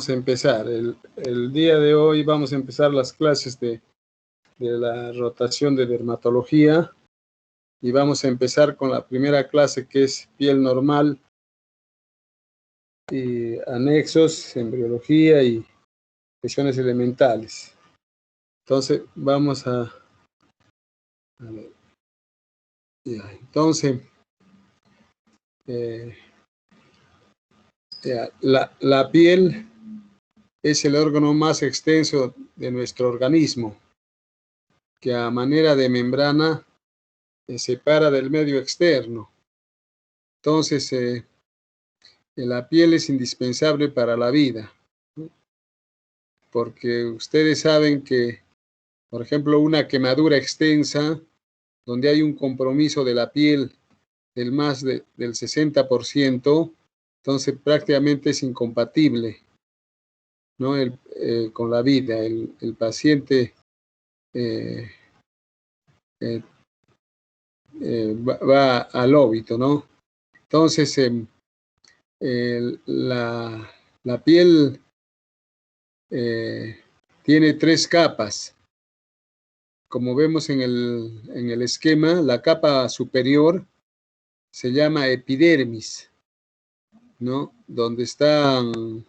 vamos a empezar. El día de hoy vamos a empezar las clases de la rotación de dermatología y vamos a empezar con la primera clase, que es piel normal y anexos, embriología y lesiones elementales. Entonces vamos a ver. Ya, entonces la piel es el órgano más extenso de nuestro organismo, que a manera de membrana se separa del medio externo. Entonces, la piel es indispensable para la vida, ¿no? Porque ustedes saben que, por ejemplo, una quemadura extensa, donde hay un compromiso de la piel del del 60%, entonces prácticamente es incompatible, ¿no? Con la vida. El paciente va al óbito, ¿no? Entonces, la piel tiene 3 capas. Como vemos en el esquema, la capa superior se llama epidermis, ¿no? Donde están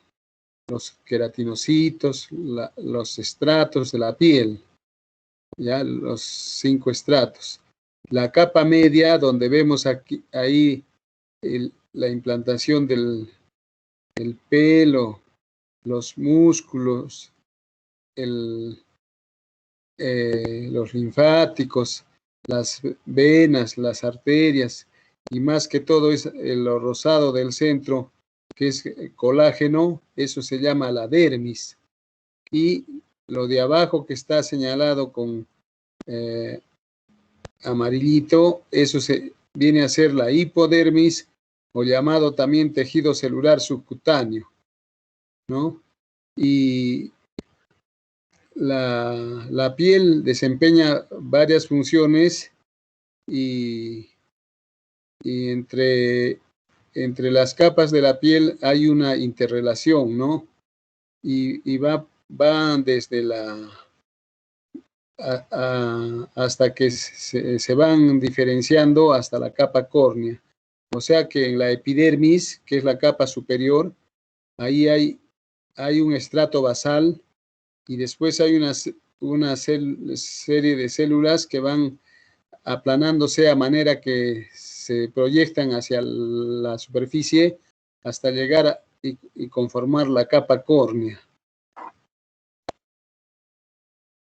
los queratinocitos, los estratos de la piel, ya los 5 estratos. La capa media, donde vemos ahí la implantación del pelo, los músculos, los linfáticos, las venas, las arterias, y más que todo es lo rosado del centro, que es colágeno. Eso se llama la dermis. Y lo de abajo, que está señalado con amarillito, eso viene a ser la hipodermis, o llamado también tejido celular subcutáneo, ¿no? Y la piel desempeña varias funciones y entre las capas de la piel hay una interrelación, ¿no? Y va desde hasta que se van diferenciando hasta la capa córnea. O sea que en la epidermis, que es la capa superior, ahí hay un estrato basal, y después hay una serie de células que van aplanándose a manera que se proyectan hacia la superficie hasta llegar y conformar la capa córnea.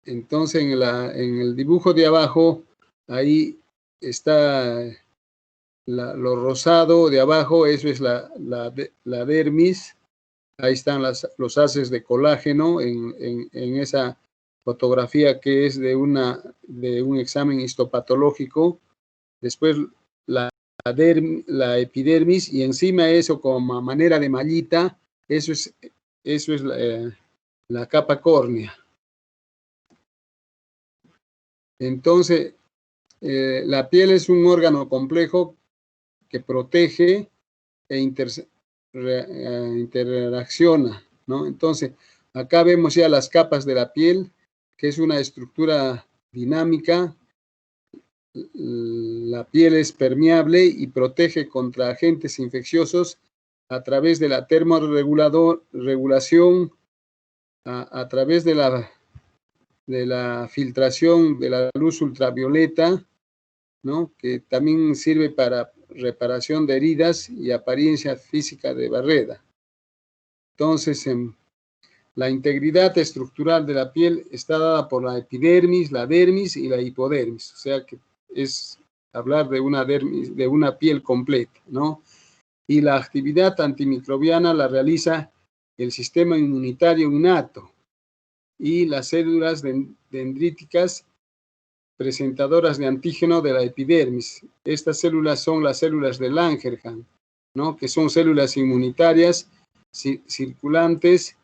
Entonces, en el dibujo de abajo, ahí está lo rosado de abajo, eso es la dermis. Ahí están los haces de colágeno en esa fotografía, que es de un examen histopatológico. Después la epidermis, y encima de eso, como manera de mallita, eso es la capa córnea. Entonces, la piel es un órgano complejo que protege e interacciona, ¿no? Entonces, acá vemos ya las capas de la piel, que es una estructura dinámica. La piel es permeable y protege contra agentes infecciosos a través de la termorregulación, a través de la filtración de la luz ultravioleta, ¿no? Que también sirve para reparación de heridas y apariencia física de barrera. Entonces, la integridad estructural de la piel está dada por la epidermis, la dermis y la hipodermis. O sea que es hablar de una piel completa, ¿no? Y la actividad antimicrobiana la realiza el sistema inmunitario innato y las células dendríticas presentadoras de antígeno de la epidermis. Estas células son las células de Langerhans, ¿no? Que son células inmunitarias circulantes,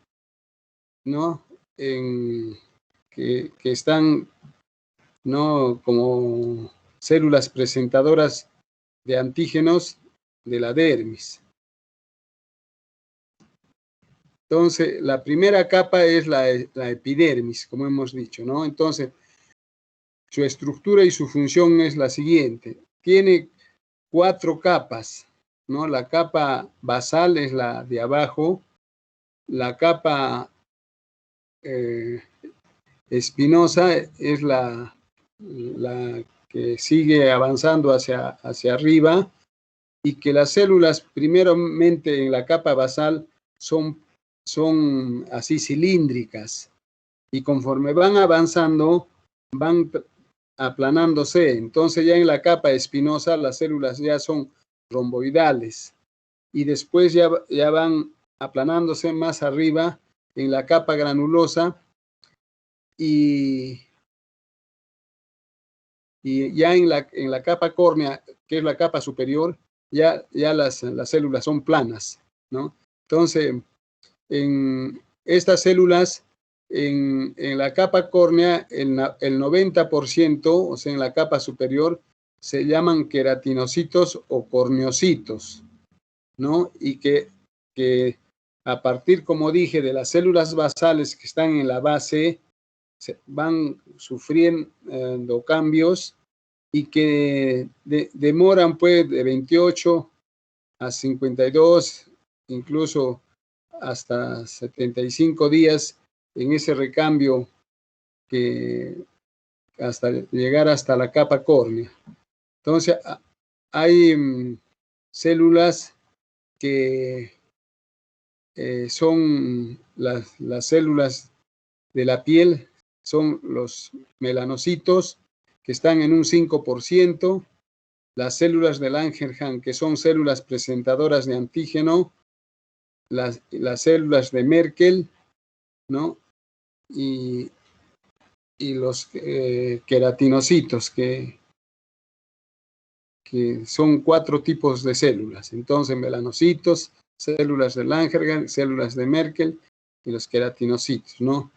¿no? Que están, ¿no?, como células presentadoras de antígenos de la dermis. Entonces, la primera capa es la epidermis, como hemos dicho, ¿no? Entonces, su estructura y su función es la siguiente. Tiene 4 capas, ¿no? La capa basal es la de abajo, la capa espinosa es la que sigue avanzando hacia arriba, y que las células primeramente en la capa basal son así cilíndricas, y conforme van avanzando van aplanándose. Entonces ya en la capa espinosa las células ya son romboidales, y después ya van aplanándose más arriba en la capa granulosa, y ya en la capa córnea, que es la capa superior, ya las células son planas, ¿no? Entonces, en estas células, en la capa córnea, el 90%, o sea, en la capa superior, se llaman queratinocitos o corneocitos, ¿no? Y que a partir, como dije, de las células basales que están en la base, se van sufriendo cambios, y que demoran pues de 28 a 52, incluso hasta 75 días en ese recambio, que hasta llegar hasta la capa córnea. Entonces, hay células que son las células de la piel, son los melanocitos, que están en un 5%, las células de Langerhans, que son células presentadoras de antígeno, las células de Merkel, ¿no? Y los queratinocitos, que son 4 tipos de células. Entonces, melanocitos, células de Langerhans, células de Merkel y los queratinocitos, ¿no?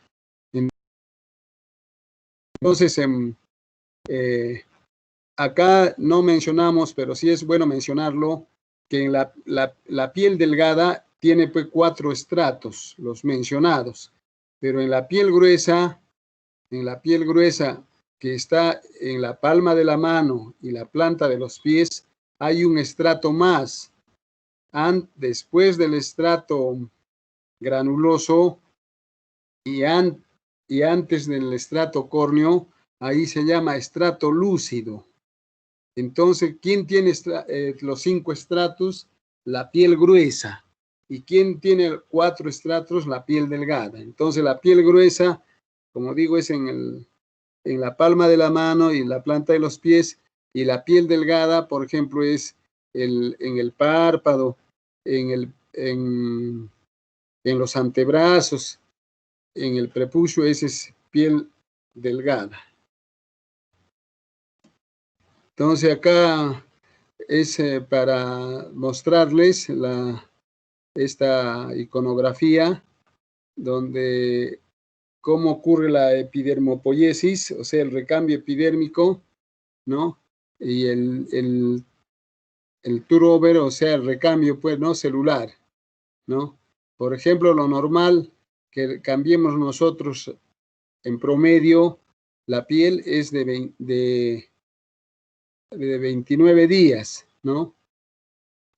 Entonces, acá no mencionamos, pero sí es bueno mencionarlo, que en la piel delgada tiene pues 4 estratos, los mencionados, pero en la piel gruesa, que está en la palma de la mano y la planta de los pies, hay un estrato más. Después del estrato granuloso y antes del estrato córneo, ahí se llama estrato lúcido. Entonces, ¿quién tiene los 5 estratos? La piel gruesa. ¿Y quién tiene 4 estratos? La piel delgada. Entonces, la piel gruesa, como digo, es en la palma de la mano y la planta de los pies, y la piel delgada, por ejemplo, es en el párpado, en los antebrazos, en el prepucio, esa es piel delgada. Entonces, acá es para mostrarles esta iconografía, donde cómo ocurre la epidermopoiesis, o sea, el recambio epidérmico, ¿no? Y el turnover, o sea, el recambio, pues, ¿no? Celular, ¿no? Por ejemplo, lo normal que cambiemos nosotros en promedio, la piel es de 29 días, ¿no?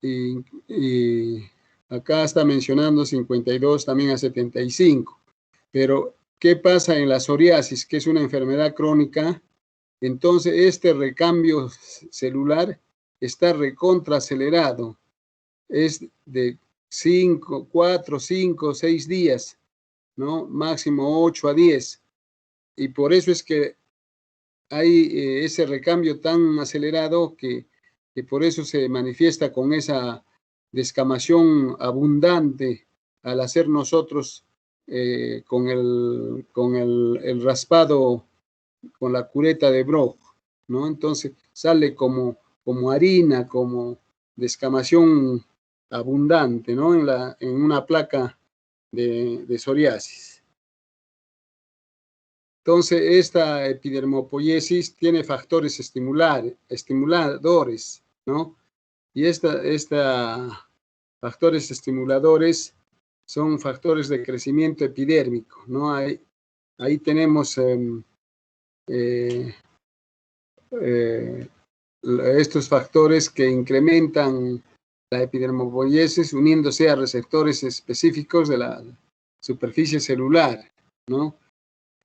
Y acá está mencionando 52 también a 75. Pero, ¿qué pasa en la psoriasis, que es una enfermedad crónica? Entonces, este recambio celular está recontraacelerado. Es de 5, 4, 5, 6 días, ¿no? Máximo 8 a 10. Y por eso es que hay ese recambio tan acelerado, que por eso se manifiesta con esa descamación abundante al hacer nosotros con el raspado con la cureta de Brock, ¿no? Entonces sale como harina, como descamación abundante, ¿no? En una placa de psoriasis. Entonces, esta epidermopoiesis tiene factores estimuladores, ¿no? Y esta factores estimuladores son factores de crecimiento epidérmico, ¿no? Ahí tenemos estos factores que incrementan la epidermopoiesis uniéndose a receptores específicos de la superficie celular, ¿no?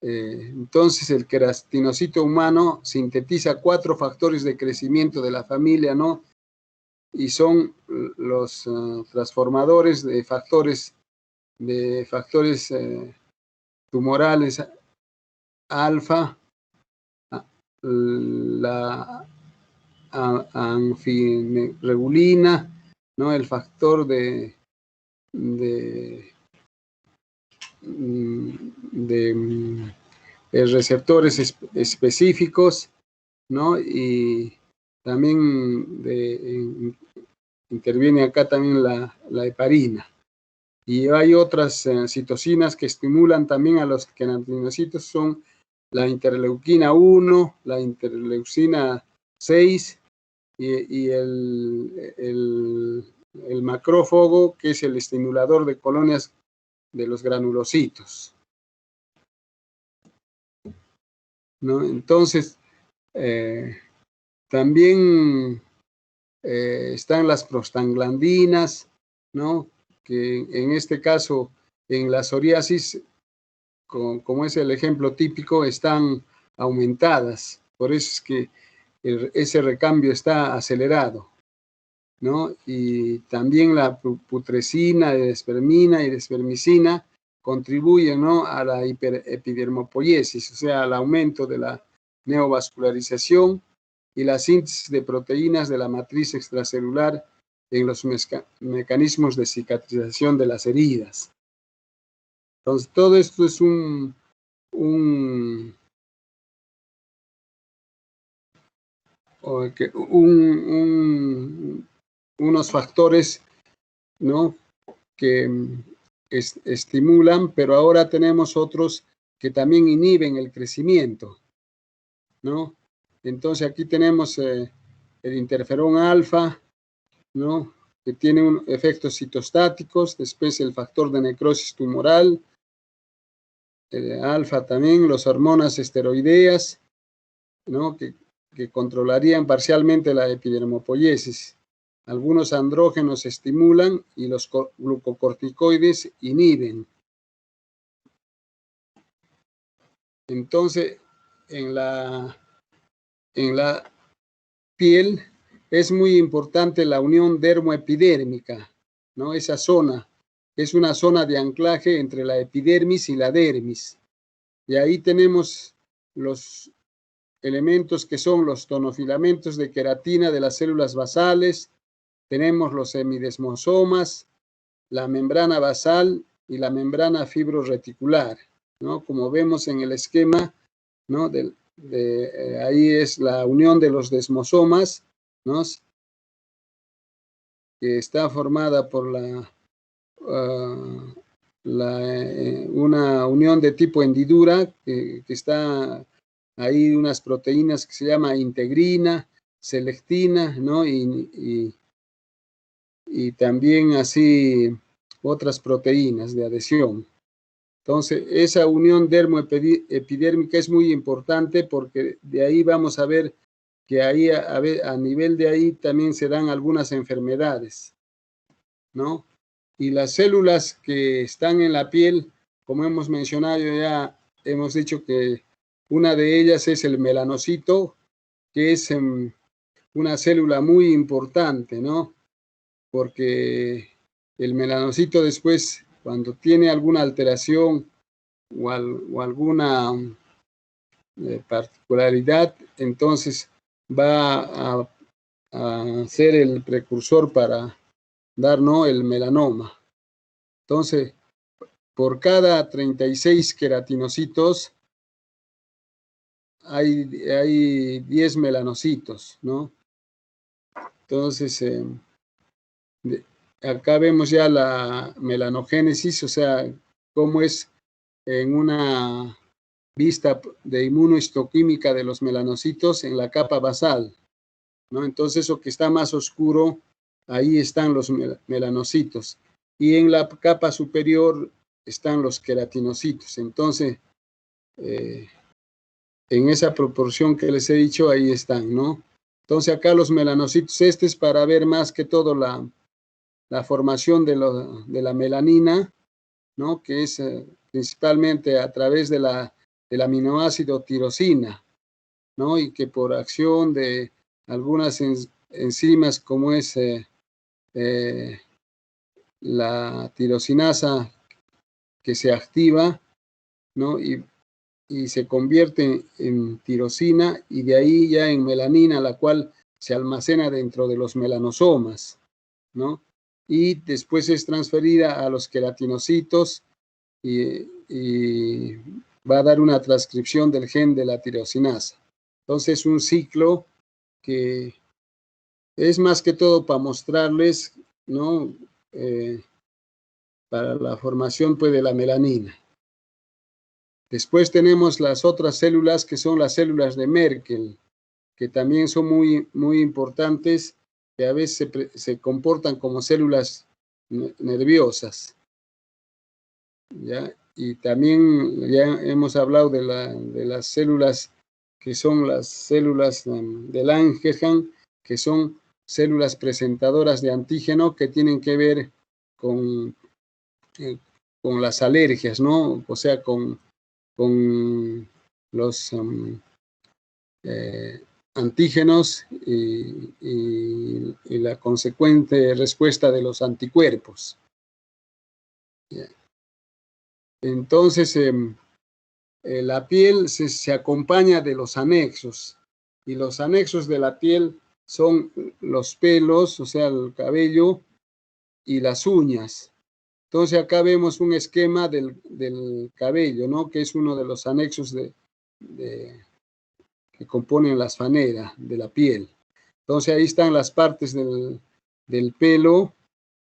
Entonces, el queratinocito humano sintetiza 4 factores de crecimiento de la familia, ¿no? Y son los transformadores de factores tumorales alfa, la anfiregulina, ¿no? El factor de receptores específicos, ¿no? Y también interviene acá también la heparina. Y hay otras citocinas que estimulan también a los queratinocitos, son la interleuquina 1, la interleucina 6 y el macrófago, que es el estimulador de colonias de los granulocitos, ¿no? Entonces, también están las prostaglandinas, ¿no? Que en este caso, en la psoriasis, como es el ejemplo típico, están aumentadas. Por eso es que ese recambio está acelerado, ¿no? Y también la putrescina, despermina y despermicina contribuyen, ¿no? A la epidermopoiesis, o sea, al aumento de la neovascularización y la síntesis de proteínas de la matriz extracelular en los mecanismos de cicatrización de las heridas. Entonces, todo esto es unos factores, ¿no? Que estimulan, pero ahora tenemos otros que también inhiben el crecimiento, ¿no? Entonces aquí tenemos el interferón alfa, ¿no? Que tiene efectos citostáticos, después el factor de necrosis tumoral, alfa también, las hormonas esteroideas, ¿no? Que controlarían parcialmente la epidermopoiesis. Algunos andrógenos estimulan y los glucocorticoides inhiben. Entonces, en la piel es muy importante la unión dermoepidérmica, ¿no? Esa zona es una zona de anclaje entre la epidermis y la dermis. Y ahí tenemos los elementos que son los tonofilamentos de queratina de las células basales, tenemos los semidesmosomas, la membrana basal y la membrana fibroreticular, ¿no? Como vemos en el esquema, ¿no? Ahí es la unión de los desmosomas, ¿no? Que está formada por una unión de tipo hendidura, que está ahí unas proteínas que se llama integrina, selectina, ¿no? Y también así otras proteínas de adhesión. Entonces, esa unión dermoepidérmica es muy importante porque de ahí vamos a ver que ahí a nivel de ahí también se dan algunas enfermedades, ¿no? Y las células que están en la piel, como hemos mencionado ya, hemos dicho que una de ellas es el melanocito, que es una célula muy importante, ¿no? Porque el melanocito después, cuando tiene alguna alteración o alguna particularidad, entonces va a ser el precursor para dar, ¿no? El melanoma. Entonces, por cada 36 queratinocitos hay 10 melanocitos, ¿no? Entonces, acá vemos ya la melanogénesis, o sea, cómo es en una vista de inmunohistoquímica de los melanocitos en la capa basal, ¿no? Entonces, eso que está más oscuro, ahí están los melanocitos. y en la capa superior están los queratinocitos. Entonces, en esa proporción que les he dicho, ahí están, ¿no? Entonces acá los melanocitos, este es para ver más que todo la formación de la melanina, ¿no? Que es principalmente a través del aminoácido tirosina, ¿no? Y que por acción de algunas enzimas como es la tirosinasa que se activa, ¿no? Y se convierte en tirosina y de ahí ya en melanina, la cual se almacena dentro de los melanosomas, ¿no? Y después es transferida a los queratinocitos y va a dar una transcripción del gen de la tirosinasa. Entonces, un ciclo que es más que todo para mostrarles, ¿no? Para la formación pues, de la melanina. Después tenemos las otras células que son las células de Merkel, que también son muy importantes, que a veces se comportan como células nerviosas, ¿ya? Y también ya hemos hablado de las células que son las células de Langerhans, que son células presentadoras de antígeno que tienen que ver con, con las alergias, ¿no? O sea, con los antígenos y la consecuente respuesta de los anticuerpos. Entonces, la piel se acompaña de los anexos, y los anexos de la piel son los pelos, o sea, el cabello y las uñas. Entonces, acá vemos un esquema del cabello, ¿no? Que es uno de los anexos que componen las faneras de la piel. Entonces, ahí están las partes del pelo,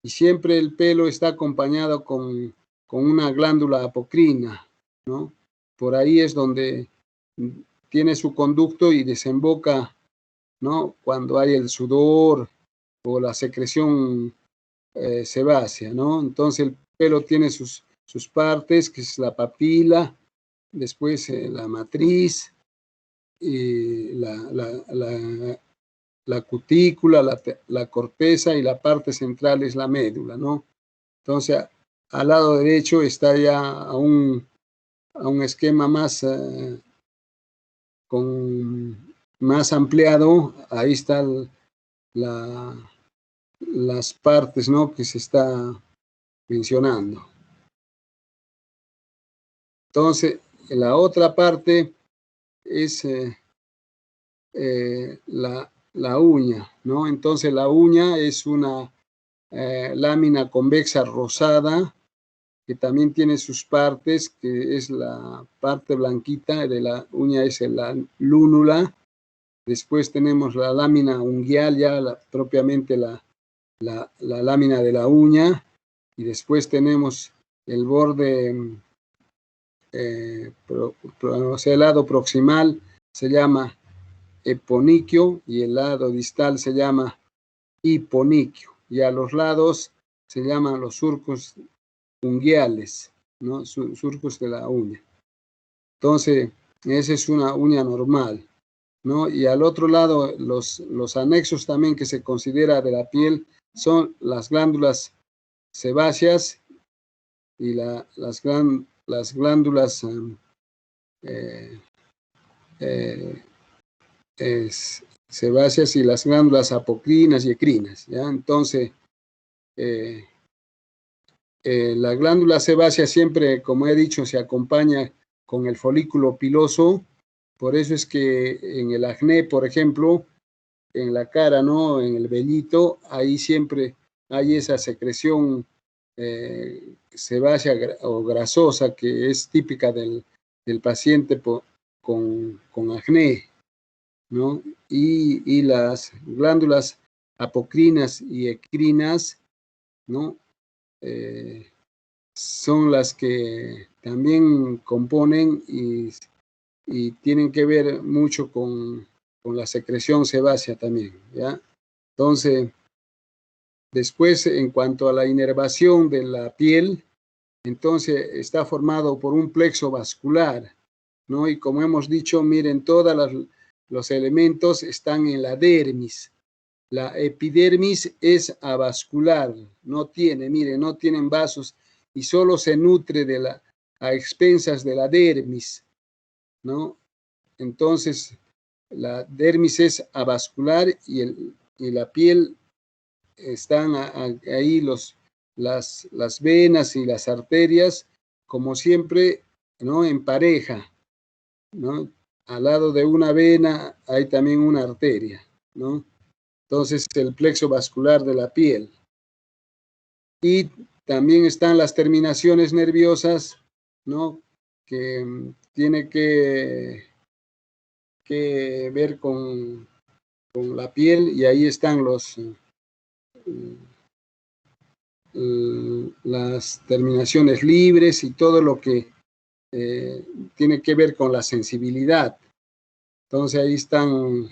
y siempre el pelo está acompañado con una glándula apocrina, ¿no? Por ahí es donde tiene su conducto y desemboca, ¿no? Cuando hay el sudor o la secreción sebácea, ¿no? Entonces el pelo tiene sus partes, que es la papila, después la matriz, y la cutícula, la corteza, y la parte central es la médula, ¿no? Entonces, al lado derecho está ya a un esquema más, más ampliado. Ahí están las partes, ¿no? Que se está mencionando. Entonces, la otra parte es la uña, ¿no? Entonces, la uña es una lámina convexa rosada, que también tiene sus partes, que es la parte blanquita de la uña, es la lúnula. Después tenemos la lámina unguial, ya propiamente la lámina de la uña, y después tenemos el borde, o sea, el lado proximal se llama eponiquio y el lado distal se llama hiponiquio, y a los lados se llaman los surcos unguiales, ¿no? Surcos de la uña. Entonces, esa es una uña normal, ¿no? Y al otro lado, los anexos también que se considera de la piel son las glándulas sebáceas y las glándulas sebáceas y las glándulas apocrinas y ecrinas, ¿ya? Entonces, la glándula sebácea siempre, como he dicho, se acompaña con el folículo piloso. Por eso es que en el acné, por ejemplo, en la cara, ¿no? En el vellito, ahí siempre hay esa secreción sebácea o grasosa que es típica del paciente con acné, ¿no? Y las glándulas apocrinas y ecrinas, ¿no? Son las que también componen y tienen que ver mucho con la secreción sebácea también, ¿ya? Entonces, Después, en cuanto a la inervación de la piel, entonces está formado por un plexo vascular, ¿no? Y como hemos dicho, miren, todos los elementos están en la dermis. La epidermis es avascular, no tiene, miren, no tienen vasos y solo se nutre a expensas de la dermis, ¿no? Entonces, la dermis es avascular y la piel están ahí las venas y las arterias, como siempre, ¿no? En pareja, ¿no? Al lado de una vena hay también una arteria, ¿no? Entonces, el plexo vascular de la piel. Y también están las terminaciones nerviosas, ¿no? Que tiene que ver con la piel, y ahí están las terminaciones libres y todo lo que tiene que ver con la sensibilidad. Entonces ahí están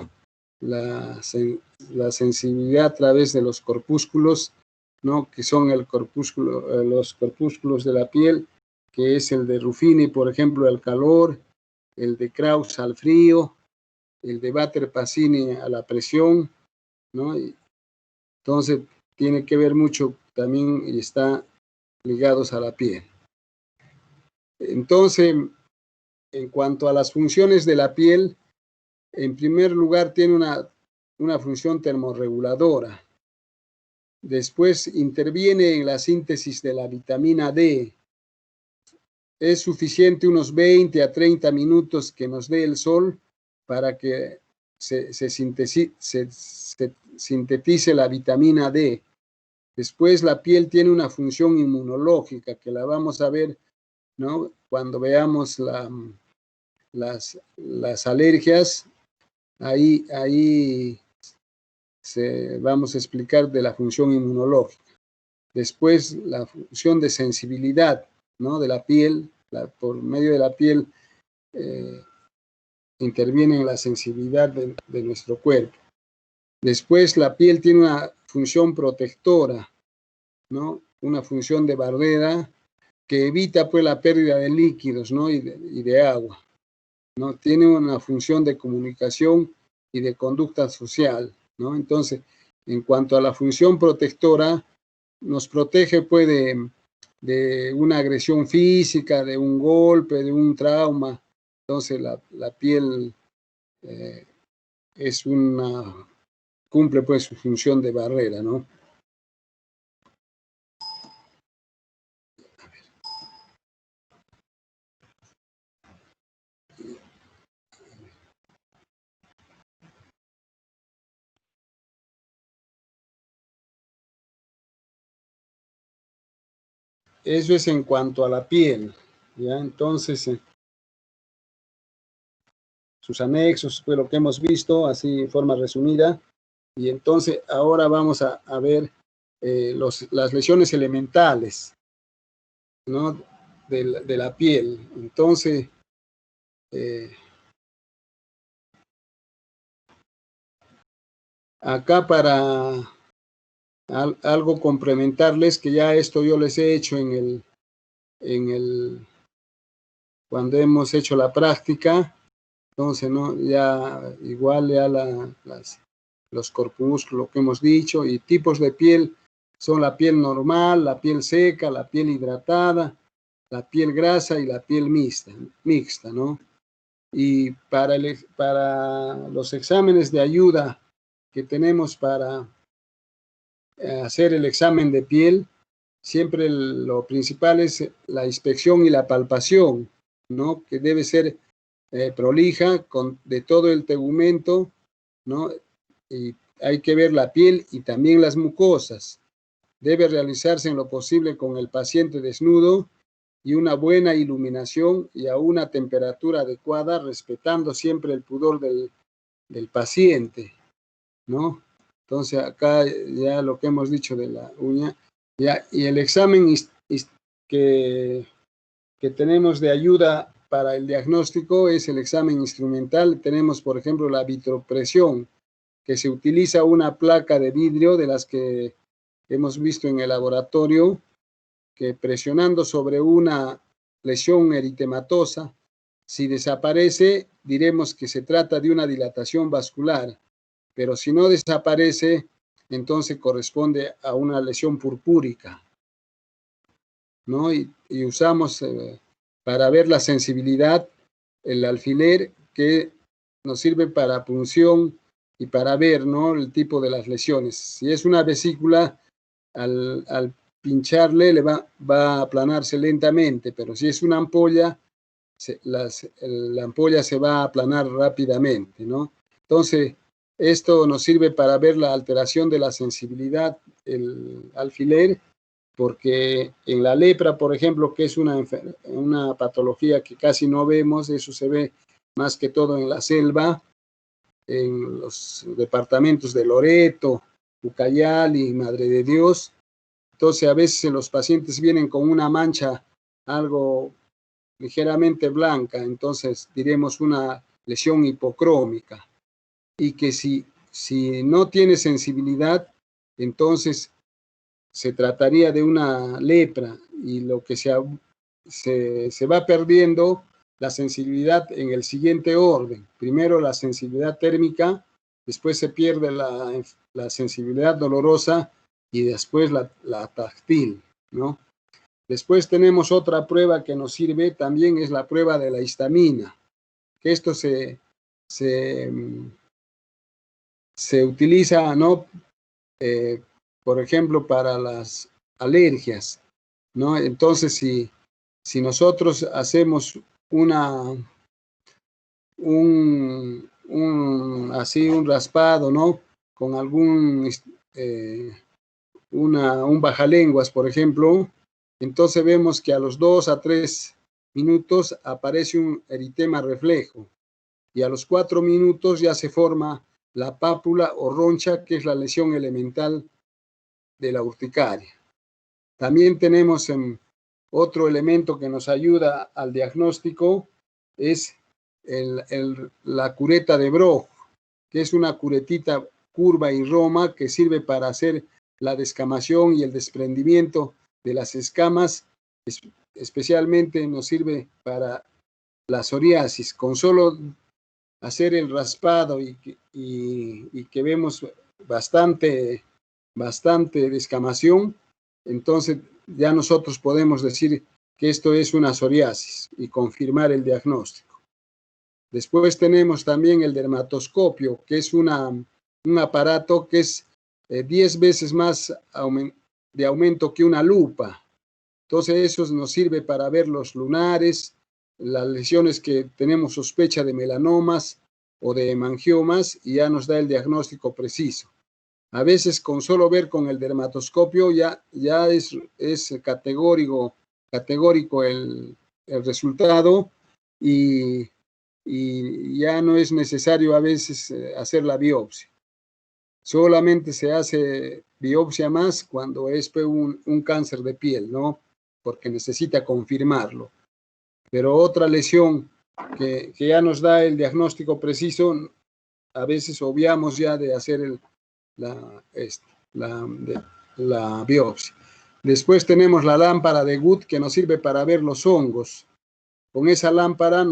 la sensibilidad a través de los corpúsculos, ¿no? Que son los corpúsculos de la piel, que es el de Ruffini, por ejemplo, al calor, el de Krauss al frío, el de Batter-Pasini a la presión, ¿no? Entonces tiene que ver mucho también y está ligados a la piel. Entonces, en cuanto a las funciones de la piel, en primer lugar tiene una función termorreguladora. Después interviene en la síntesis de la vitamina D. Es suficiente unos 20 a 30 minutos que nos dé el sol para que se sintetice la vitamina D. Después la piel tiene una función inmunológica que la vamos a ver, ¿no? Cuando veamos las alergias, ahí vamos a explicar de la función inmunológica. Después la función de sensibilidad, ¿no? De la piel, por medio de la piel interviene en la sensibilidad de nuestro cuerpo. Después la piel tiene una función protectora, ¿no? Una función de barrera que evita pues la pérdida de líquidos, ¿no? y de agua, ¿no? Tiene una función de comunicación y de conducta social, ¿no? Entonces, en cuanto a la función protectora, nos protege pues de una agresión física, de un golpe, de un trauma. Entonces la piel cumple pues su función de barrera, ¿no? Eso es en cuanto a la piel, ¿ya? Entonces, sus anexos fue lo que hemos visto, así en forma resumida. Y entonces ahora vamos a ver las lesiones elementales, ¿no? de la piel. Entonces, acá para algo complementarles, que ya esto yo les he hecho cuando hemos hecho la práctica. Entonces, ¿no? Ya igual ya los corpúsculos que hemos dicho, y tipos de piel son la piel normal, la piel seca, la piel hidratada, la piel grasa y la piel mixta, ¿no? Y para los exámenes de ayuda que tenemos para hacer el examen de piel, siempre lo principal es la inspección y la palpación, ¿no? Que debe ser prolija de todo el tegumento, ¿no? Y hay que ver la piel y también las mucosas. Debe realizarse en lo posible con el paciente desnudo y una buena iluminación y a una temperatura adecuada, respetando siempre el pudor del paciente, ¿no? Entonces acá ya lo que hemos dicho de la uña, ya, y el examen que tenemos de ayuda para el diagnóstico es el examen instrumental. Tenemos, por ejemplo, la vitropresión, que se utiliza una placa de vidrio de las que hemos visto en el laboratorio que presionando sobre una lesión eritematosa, si desaparece, diremos que se trata de una dilatación vascular, pero si no desaparece, entonces corresponde a una lesión purpúrica, ¿no? Y usamos para ver la sensibilidad el alfiler que nos sirve para punción y para ver, ¿no?, el tipo de las lesiones. Si es una vesícula, al pincharle va a aplanarse lentamente, pero si es una ampolla, la ampolla se va a aplanar rápidamente, ¿no? Entonces, esto nos sirve para ver la alteración de la sensibilidad, el alfiler, porque en la lepra, por ejemplo, que es una patología que casi no vemos, eso se ve más que todo en la selva, en los departamentos de Loreto, Ucayali, Madre de Dios. Entonces, a veces los pacientes vienen con una mancha algo ligeramente blanca, entonces diremos una lesión hipocrómica. Y que si no tiene sensibilidad, entonces se trataría de una lepra, y lo que se va perdiendo la sensibilidad en el siguiente orden. Primero la sensibilidad térmica, después se pierde la sensibilidad dolorosa y después la táctil, ¿no? Después tenemos otra prueba que nos sirve también, es la prueba de la histamina, que esto se utiliza, ¿no? Por ejemplo, para las alergias, ¿no? Entonces, si nosotros hacemos así un raspado, ¿no?, con algún un bajalenguas, por ejemplo, entonces vemos que a los 2 a 3 minutos aparece un eritema reflejo, y a los 4 minutos ya se forma la pápula o roncha, que es la lesión elemental de la urticaria. También tenemos otro elemento que nos ayuda al diagnóstico, es la cureta de Broch, que es una curetita curva y roma que sirve para hacer la descamación y el desprendimiento de las escamas. Especialmente nos sirve para la psoriasis. Con solo hacer el raspado y que vemos bastante descamación, entonces ya nosotros podemos decir que esto es una psoriasis y confirmar el diagnóstico. Después tenemos también el dermatoscopio, que es un aparato que es 10 veces más de aumento que una lupa. Entonces eso nos sirve para ver los lunares, las lesiones que tenemos sospecha de melanomas o de hemangiomas, y ya nos da el diagnóstico preciso. A veces con solo ver con el dermatoscopio ya es categórico el resultado, y ya no es necesario a veces hacer la biopsia. Solamente se hace biopsia más cuando es un cáncer de piel, ¿no?, porque necesita confirmarlo. Pero otra lesión que ya nos da el diagnóstico preciso, a veces obviamos ya de hacer la biopsia. Después tenemos la lámpara de Gut, que nos sirve para ver los hongos. Con esa lámpara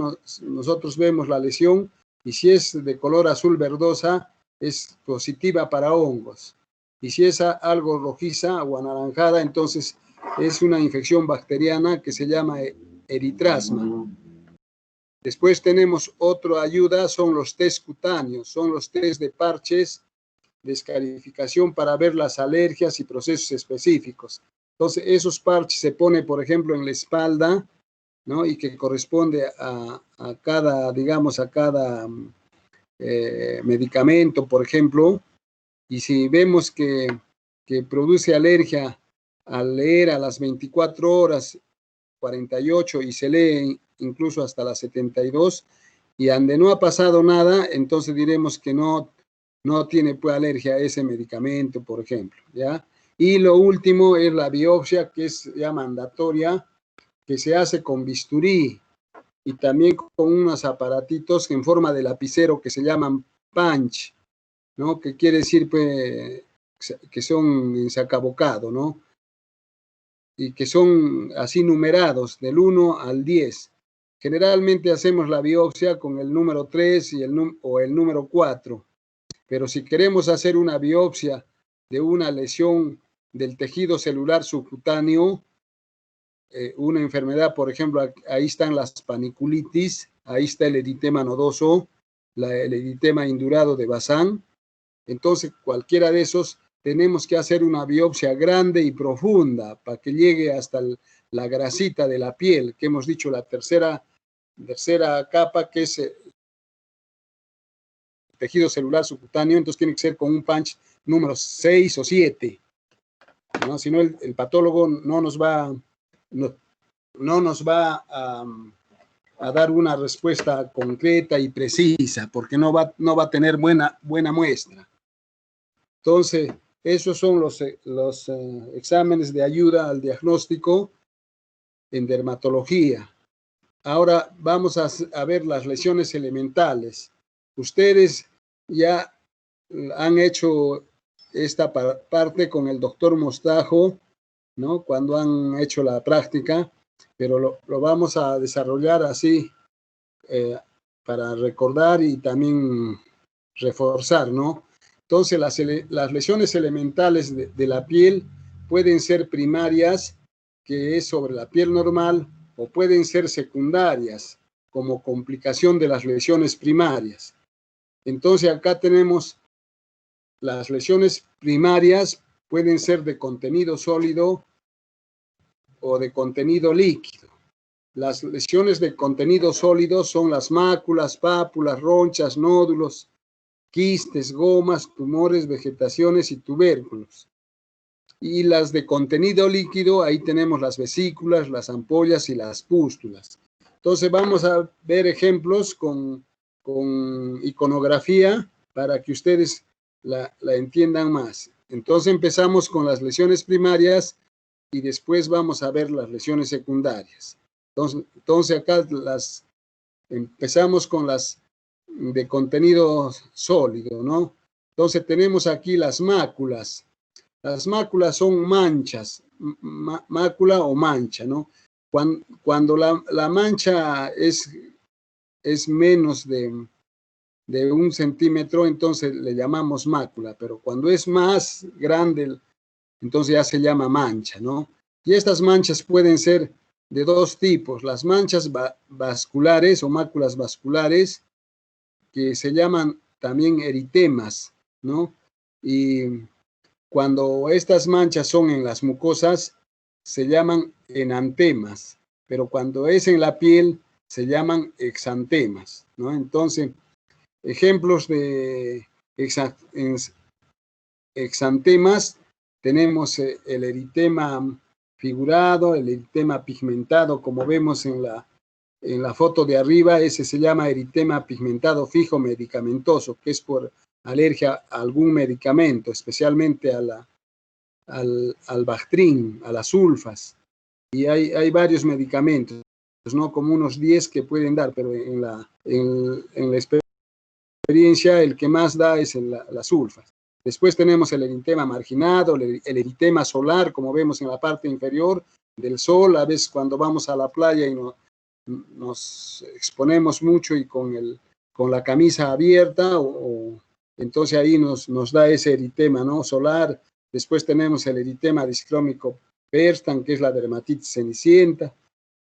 nosotros vemos la lesión, y si es de color azul verdosa, es positiva para hongos. Y si es algo rojiza o anaranjada, entonces es una infección bacteriana que se llama eritrasma. Después tenemos otra ayuda, son los test cutáneos, son los test de parches de escarificación para ver las alergias y procesos específicos. Entonces, esos parches se pone, por ejemplo, en la espalda, ¿no?, y que corresponde a cada, digamos, a cada medicamento, por ejemplo. Y si vemos que produce alergia al leer a las 24 horas, 48, y se lee incluso hasta las 72, y donde no ha pasado nada, entonces diremos que no tiene pues alergia a ese medicamento, por ejemplo, ¿ya? Y lo último es la biopsia, que es ya mandatoria, que se hace con bisturí y también con unos aparatitos en forma de lapicero que se llaman punch, ¿no?, que quiere decir pues que son en sacabocado, ¿no? Y que son así numerados del 1 al 10. Generalmente hacemos la biopsia con el número 3 o el número 4, pero si queremos hacer una biopsia de una lesión del tejido celular subcutáneo, una enfermedad, por ejemplo, ahí están las paniculitis, ahí está el eritema nodoso, el eritema indurado de Bazán. Entonces, cualquiera de esos, tenemos que hacer una biopsia grande y profunda para que llegue hasta la grasita de la piel, que hemos dicho la tercera capa, que es el tejido celular subcutáneo. Entonces tiene que ser con un punch número 6 o 7, ¿no? Si no, el patólogo no nos va a dar una respuesta concreta y precisa, porque no va a tener buena muestra. Entonces, esos son los exámenes de ayuda al diagnóstico en dermatología. Ahora vamos a ver las lesiones elementales. Ustedes ya han hecho esta parte con el doctor Mostajo, ¿no? Cuando han hecho la práctica, pero lo vamos a desarrollar así para recordar y también reforzar, ¿no? Entonces, las lesiones elementales de la piel pueden ser primarias, que es sobre la piel normal, o pueden ser secundarias, como complicación de las lesiones primarias. Entonces, acá tenemos las lesiones primarias, pueden ser de contenido sólido o de contenido líquido. Las lesiones de contenido sólido son las máculas, pápulas, ronchas, nódulos, quistes, gomas, tumores, vegetaciones y tubérculos. Y las de contenido líquido, ahí tenemos las vesículas, las ampollas y las pústulas. Entonces vamos a ver ejemplos con iconografía para que ustedes la entiendan más. Entonces empezamos con las lesiones primarias y después vamos a ver las lesiones secundarias. Entonces acá empezamos con las de contenido sólido, ¿no? Entonces tenemos aquí las máculas. Las máculas son manchas, mácula o mancha, ¿no? Cuando la mancha es menos de 1 centímetro, entonces le llamamos mácula, pero cuando es más grande, entonces ya se llama mancha, ¿no? Y estas manchas pueden ser de dos tipos, las manchas vasculares o máculas vasculares, que se llaman también eritemas, ¿no? Y cuando estas manchas son en las mucosas, se llaman enantemas, pero cuando es en la piel, se llaman exantemas, ¿no? Entonces, ejemplos de exantemas, tenemos el eritema figurado, el eritema pigmentado, como vemos en la foto de arriba. Ese se llama eritema pigmentado fijo medicamentoso, que es por alergia a algún medicamento, especialmente al Bactrim, a las sulfas. Y hay varios medicamentos, ¿no? Como unos 10 que pueden dar, pero en la experiencia el que más da es las sulfas. Después tenemos el eritema marginado, el eritema solar, como vemos en la parte inferior del sol. A veces cuando vamos a la playa y nos exponemos mucho y con la camisa abierta, entonces ahí nos da ese eritema, ¿no? Solar. Después tenemos el eritema discrómico perstan, que es la dermatitis cenicienta.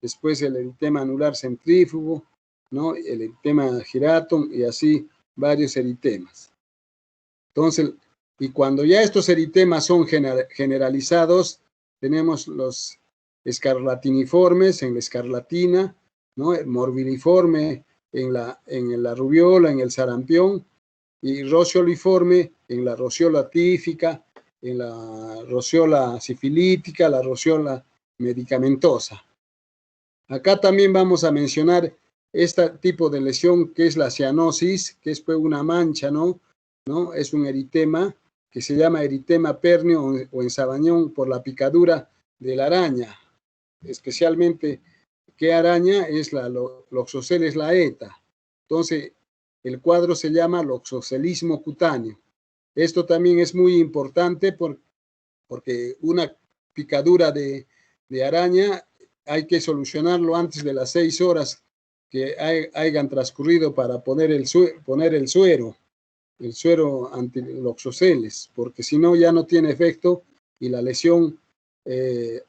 Después el eritema anular centrífugo, ¿no? El eritema giratum y así varios eritemas. Entonces, y cuando ya estos eritemas son generalizados, tenemos los escarlatiniformes en la escarlatina, ¿no? El morbiliforme en la rubiola, en el sarampión, y rocioliforme en la rociola tífica, en la rociola sifilítica, la rociola medicamentosa. Acá también vamos a mencionar este tipo de lesión que es la cianosis, que es pues una mancha, ¿no? Es un eritema que se llama eritema pernio o ensabañón por la picadura de la araña. Especialmente, ¿qué araña? Es la Loxoceles laeta. Entonces, el cuadro se llama loxocelismo cutáneo. Esto también es muy importante porque una picadura de araña hay que solucionarlo antes de las 6 horas que hayan transcurrido para poner el suero antiloxoceles, porque si no ya no tiene efecto y la lesión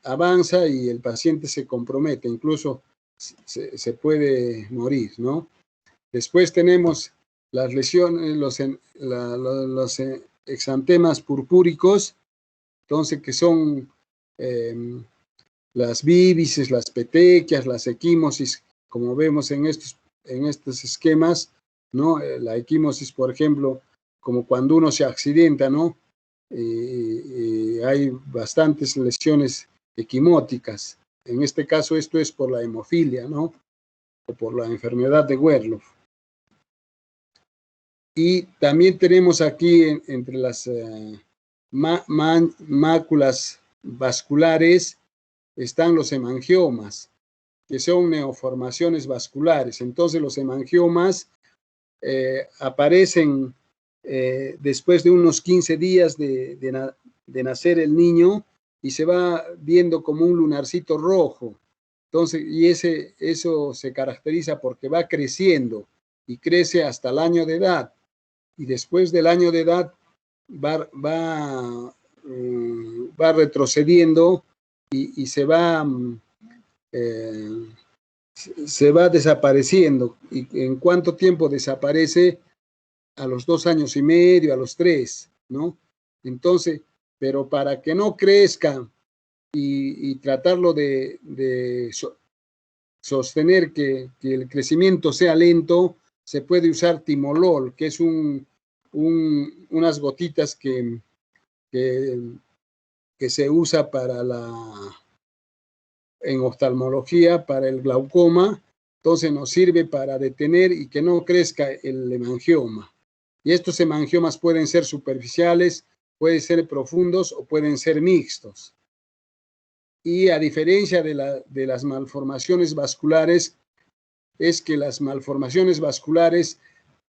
avanza y el paciente se compromete, incluso se puede morir, ¿no? Después tenemos las lesiones, los exantemas purpúricos, entonces que son las víbices, las petequias, las equimosis, como vemos en estos esquemas, ¿no? La equimosis, por ejemplo, como cuando uno se accidenta, ¿no? Hay bastantes lesiones equimóticas. En este caso, esto es por la hemofilia, ¿no? O por la enfermedad de Werloff. Y también tenemos aquí entre las máculas vasculares están los hemangiomas, que son neoformaciones vasculares. Entonces los hemangiomas aparecen después de unos 15 días de nacer el niño y se va viendo como un lunarcito rojo. Entonces, y eso se caracteriza porque va creciendo y crece hasta el año de edad. Y después del año de edad va retrocediendo y se va desapareciendo. ¿Y en cuánto tiempo desaparece? A los 2 años y medio, a los 3, ¿no? Entonces, pero para que no crezca y tratarlo de sostener que el crecimiento sea lento, se puede usar timolol, que es unas gotitas que se usa en oftalmología para el glaucoma. Entonces nos sirve para detener y que no crezca el hemangioma. Y estos hemangiomas pueden ser superficiales, pueden ser profundos o pueden ser mixtos. Y a diferencia de las malformaciones vasculares, es que las malformaciones vasculares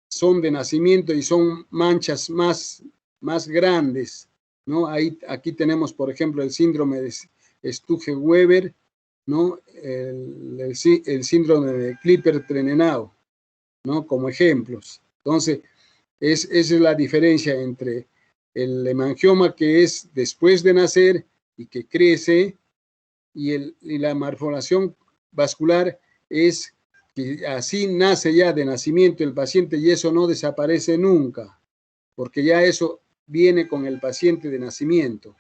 son de nacimiento y son manchas más grandes, ¿no? Aquí tenemos, por ejemplo, el síndrome de Stuge-Weber, ¿no? El síndrome de Klippert-Treneau, ¿no? Como ejemplos. Entonces, esa es la diferencia entre el hemangioma que es después de nacer y que crece, y la malformación vascular es que así nace ya de nacimiento el paciente y eso no desaparece nunca, porque ya eso viene con el paciente de nacimiento.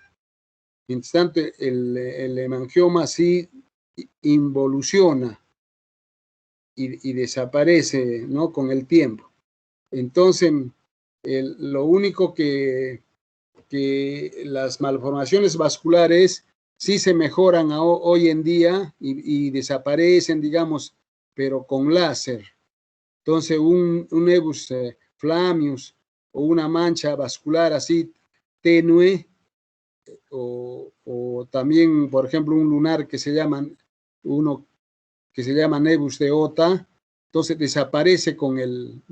Mientras tanto, el hemangioma sí involuciona y desaparece, ¿no? Con el tiempo. Entonces, lo único que las malformaciones vasculares sí se mejoran hoy en día y desaparecen, digamos, pero con láser. Entonces, un nevus flamius o una mancha vascular así tenue, o también, por ejemplo, un lunar que se llama nevus de Ota, entonces desaparece con el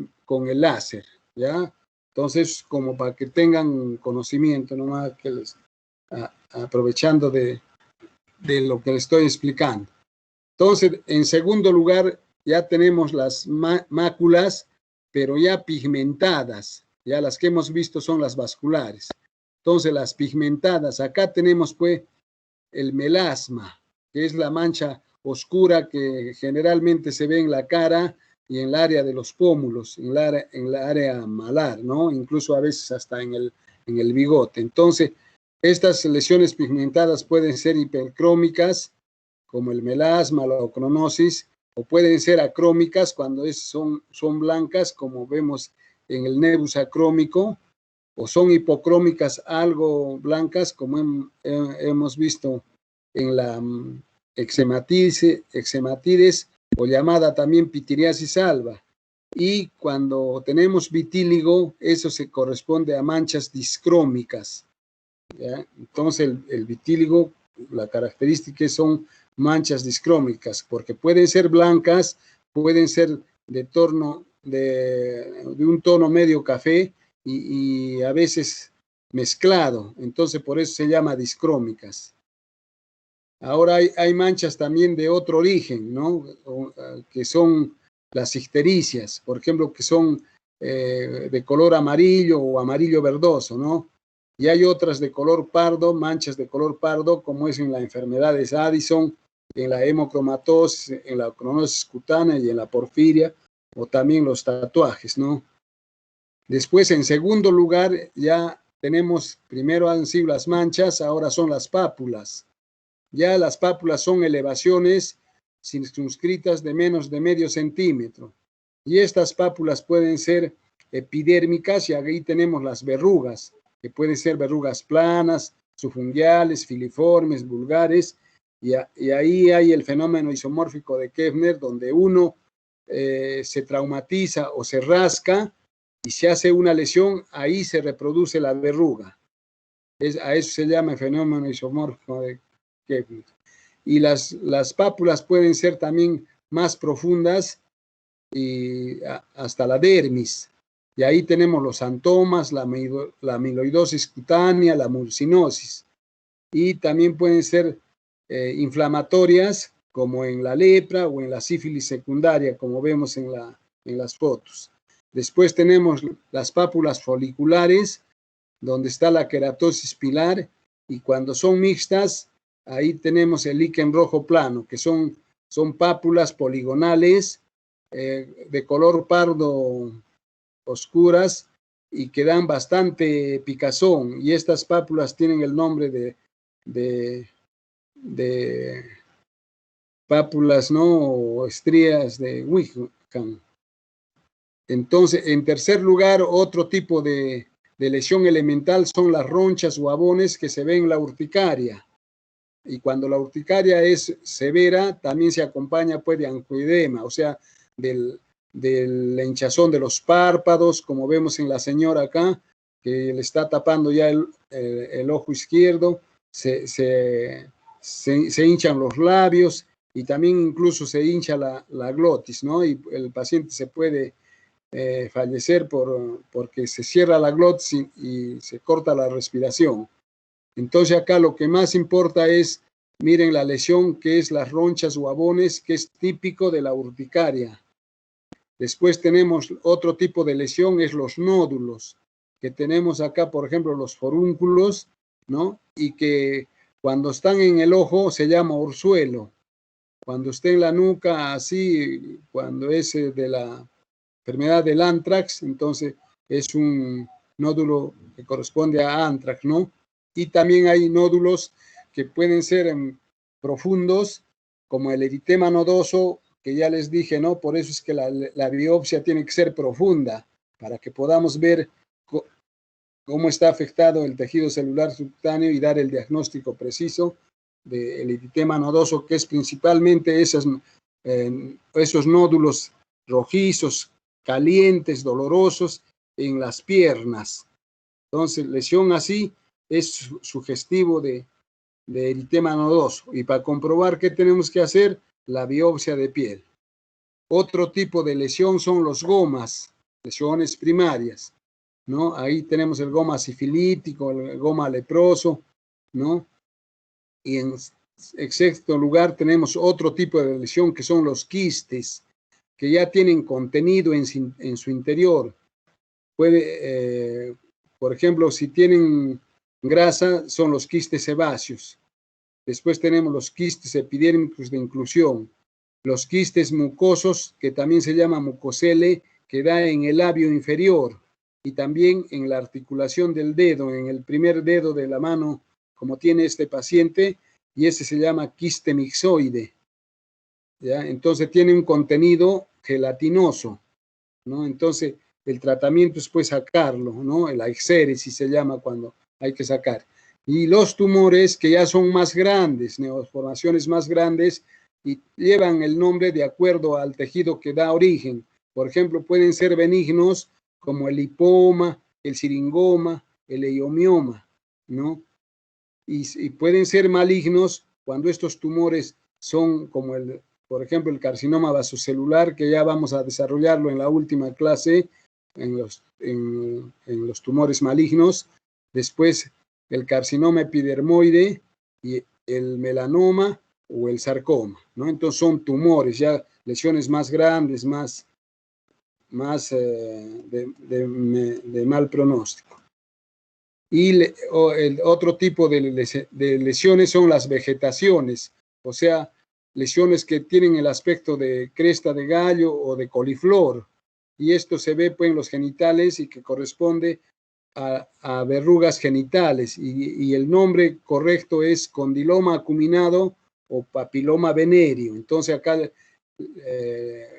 láser, ¿ya? Entonces, como para que tengan conocimiento, nomás que aprovechando de lo que les estoy explicando. Entonces, en segundo lugar, ya tenemos las máculas, pero ya pigmentadas. Ya las que hemos visto son las vasculares. Entonces, las pigmentadas, acá tenemos pues el melasma, que es la mancha oscura que generalmente se ve en la cara y en el área de los pómulos, en la área malar, ¿no? Incluso a veces hasta en el bigote. Entonces, estas lesiones pigmentadas pueden ser hipercrómicas, como el melasma, la ocronosis, o pueden ser acrómicas cuando son blancas, como vemos en el nevus acrómico, o son hipocrómicas algo blancas, como hemos visto en la eczematides o llamada también pitiriasis alba. Y cuando tenemos vitíligo, eso se corresponde a manchas discrómicas, ¿ya? Entonces el vitíligo, la característica son manchas discrómicas, porque pueden ser blancas, pueden ser de un tono medio café, y a veces mezclado, entonces por eso se llama discrómicas. Ahora hay manchas también de otro origen, ¿no? Que son las ictericias, por ejemplo, que son de color amarillo o amarillo verdoso, ¿no? Y hay otras de color pardo, manchas de color pardo, como es en la enfermedad de Addison, en la hemocromatosis, en la cronosis cutánea y en la porfiria, o también los tatuajes, ¿no? Después, en segundo lugar, ya tenemos, primero han sido las manchas, ahora son las pápulas. Ya las pápulas son elevaciones circunscritas de menos de medio centímetro. Y estas pápulas pueden ser epidérmicas, y ahí tenemos las verrugas, que pueden ser verrugas planas, subfungiales, filiformes, vulgares, y ahí hay el fenómeno isomórfico de Koeffner, donde uno se traumatiza o se rasca y se hace una lesión, ahí se reproduce la verruga. A eso se llama el fenómeno isomórfico de Koeffner. Y las pápulas pueden ser también más profundas y hasta la dermis. Y ahí tenemos los antomas, la amiloidosis cutánea, la mucinosis. Y también pueden ser inflamatorias, como en la lepra o en la sífilis secundaria, como vemos en las fotos. Después tenemos las pápulas foliculares, donde está la queratosis pilar, y cuando son mixtas, ahí tenemos el líquen rojo plano, que son pápulas poligonales de color pardo oscuras y que dan bastante picazón, y estas pápulas tienen el nombre de pápulas, ¿no? O estrías de Wickham. Entonces, en tercer lugar, otro tipo de lesión elemental son las ronchas o abones que se ven en la urticaria. Y cuando la urticaria es severa, también se acompaña pues, de angioedema, o sea, de la hinchazón de los párpados, como vemos en la señora acá, que le está tapando ya el ojo izquierdo, se hinchan los labios y también incluso se hincha la glotis, ¿no? Y el paciente se puede fallecer porque se cierra la glotis y se corta la respiración. Entonces acá lo que más importa es, miren la lesión que es las ronchas o abones, que es típico de la urticaria. Después tenemos otro tipo de lesión, es los nódulos, que tenemos acá, por ejemplo, los forúnculos, ¿no? Y que cuando están en el ojo se llama orzuelo. Cuando está en la nuca, así, cuando es de la enfermedad del antrax, entonces es un nódulo que corresponde a antrax, ¿no? Y también hay nódulos que pueden ser profundos, como el eritema nodoso, que ya les dije, ¿no? Por eso es que la biopsia tiene que ser profunda, para que podamos ver cómo está afectado el tejido celular subcutáneo y dar el diagnóstico preciso del eritema nodoso, que es principalmente esos nódulos rojizos, calientes, dolorosos en las piernas. Entonces, lesión así es sugestivo de eritema nodoso. Y para comprobar qué tenemos que hacer, la biopsia de piel. Otro tipo de lesión son los gomas, lesiones primarias, ¿no? Ahí tenemos el goma sifilítico, el goma leproso, ¿no? Y en sexto lugar tenemos otro tipo de lesión que son los quistes, que ya tienen contenido en su interior. Por ejemplo, si tienen grasa, son los quistes sebáceos. Después tenemos los quistes epidérmicos de inclusión, los quistes mucosos, que también se llama mucosele, que da en el labio inferior y también en la articulación del dedo, en el primer dedo de la mano, como tiene este paciente, y ese se llama quiste mixoide. ¿Ya? Entonces tiene un contenido gelatinoso, ¿no? Entonces el tratamiento es pues sacarlo, ¿no? La exéresis se llama cuando hay que sacar. Y los tumores que ya son más grandes, neoformaciones más grandes, y llevan el nombre de acuerdo al tejido que da origen. Por ejemplo, pueden ser benignos como el lipoma, el siringoma, el leiomioma, ¿no? Y pueden ser malignos cuando estos tumores son como por ejemplo, el carcinoma vasocelular, que ya vamos a desarrollarlo en la última clase, en los tumores malignos. Después el carcinoma epidermoide y el melanoma o el sarcoma, ¿no? Entonces son tumores, ya lesiones más grandes, más de mal pronóstico. Y el otro tipo de lesiones son las vegetaciones, o sea, lesiones que tienen el aspecto de cresta de gallo o de coliflor, y esto se ve pues en los genitales y que corresponde a verrugas genitales, y el nombre correcto es condiloma acuminado o papiloma venéreo. Entonces acá,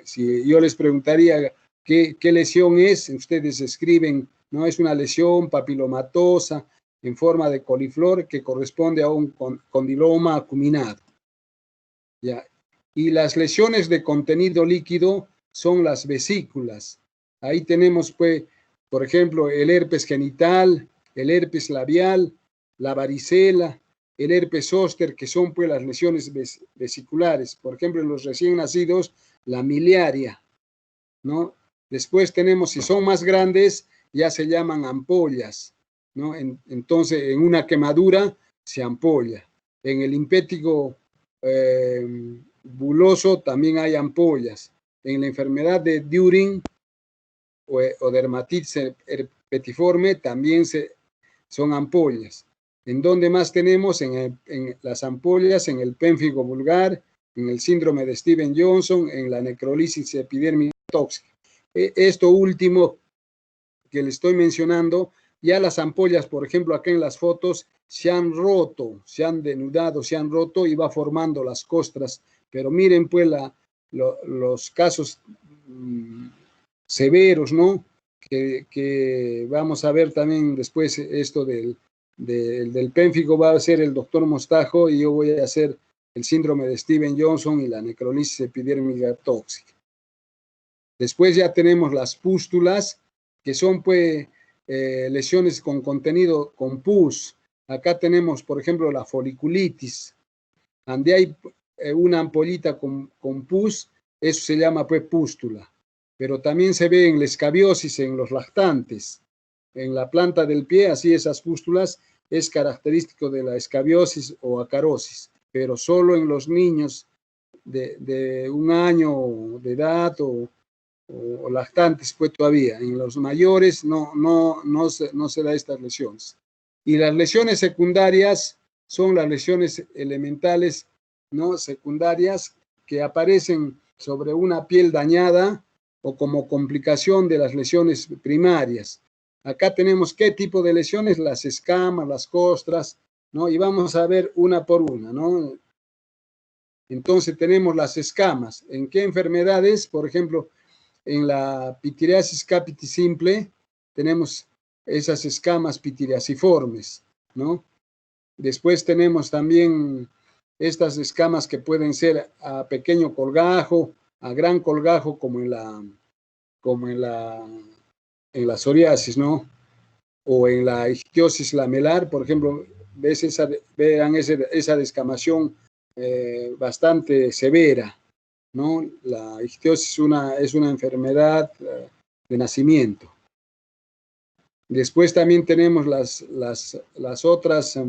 si yo les preguntaría qué lesión es, ustedes escriben, no es una lesión papilomatosa en forma de coliflor que corresponde a un condiloma acuminado. ¿Ya? Y las lesiones de contenido líquido son las vesículas. Ahí tenemos, pues, por ejemplo, el herpes genital, el herpes labial, la varicela, el herpes zóster, que son pues las lesiones vesiculares. Por ejemplo, en los recién nacidos, la miliaria, ¿no? Después tenemos, si son más grandes, ya se llaman ampollas, ¿no? Entonces, en una quemadura se ampolla. En el impétigo buloso también hay ampollas. En la enfermedad de During o dermatitis herpetiforme también son ampollas. ¿En dónde más tenemos? En las ampollas, en el pénfigo vulgar, en el síndrome de Stevens-Johnson, en la necrolisis epidérmica tóxica. Esto último que le estoy mencionando, ya las ampollas, por ejemplo, acá en las fotos, se han roto, se han denudado, se han roto y va formando las costras. Pero miren pues los casos severos, ¿no? Que vamos a ver también después esto del pénfigo va a ser el doctor Mostajo y yo voy a hacer el síndrome de Stevens-Johnson y la necrolisis epidérmica tóxica. Después ya tenemos las pústulas, que son pues lesiones con contenido con pus. Acá tenemos, por ejemplo, la foliculitis, donde hay una ampollita con pus, eso se llama pues pústula. Pero también se ve en la escabiosis en los lactantes, en la planta del pie, así esas pústulas es característico de la escabiosis o acarosis, pero solo en los niños de 1 año de edad o lactantes, pues todavía. En los mayores no se da estas lesiones. Y las lesiones secundarias son las lesiones elementales, ¿no? Secundarias que aparecen sobre una piel dañada o como complicación de las lesiones primarias. Acá tenemos qué tipo de lesiones, las escamas, las costras, ¿no? Y vamos a ver una por una, ¿no? Entonces tenemos las escamas. ¿En qué enfermedades? Por ejemplo, en la pitiriasis capitis simple tenemos esas escamas pitiriasiformes, ¿no? Después tenemos también estas escamas que pueden ser a pequeño colgajo, a gran colgajo, como en la psoriasis, ¿no? O en la ichtiosis lamelar, por ejemplo, vean esa descamación bastante severa, ¿no? La ichtiosis es una enfermedad de nacimiento. Después también tenemos las otras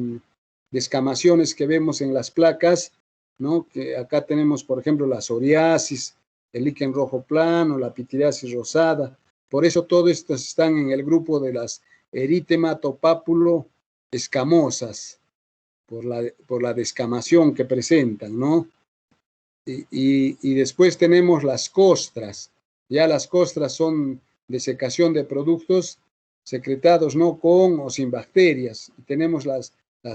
descamaciones que vemos en las placas, ¿no? Que acá tenemos, por ejemplo, la psoriasis, el líquen rojo plano, la pitiriasis rosada. Por eso todos estos están en el grupo de las eritematopapulo escamosas, por la descamación que presentan, ¿no? Y después tenemos las costras. Ya las costras son desecación de productos secretados, ¿no? Con o sin bacterias. Y tenemos las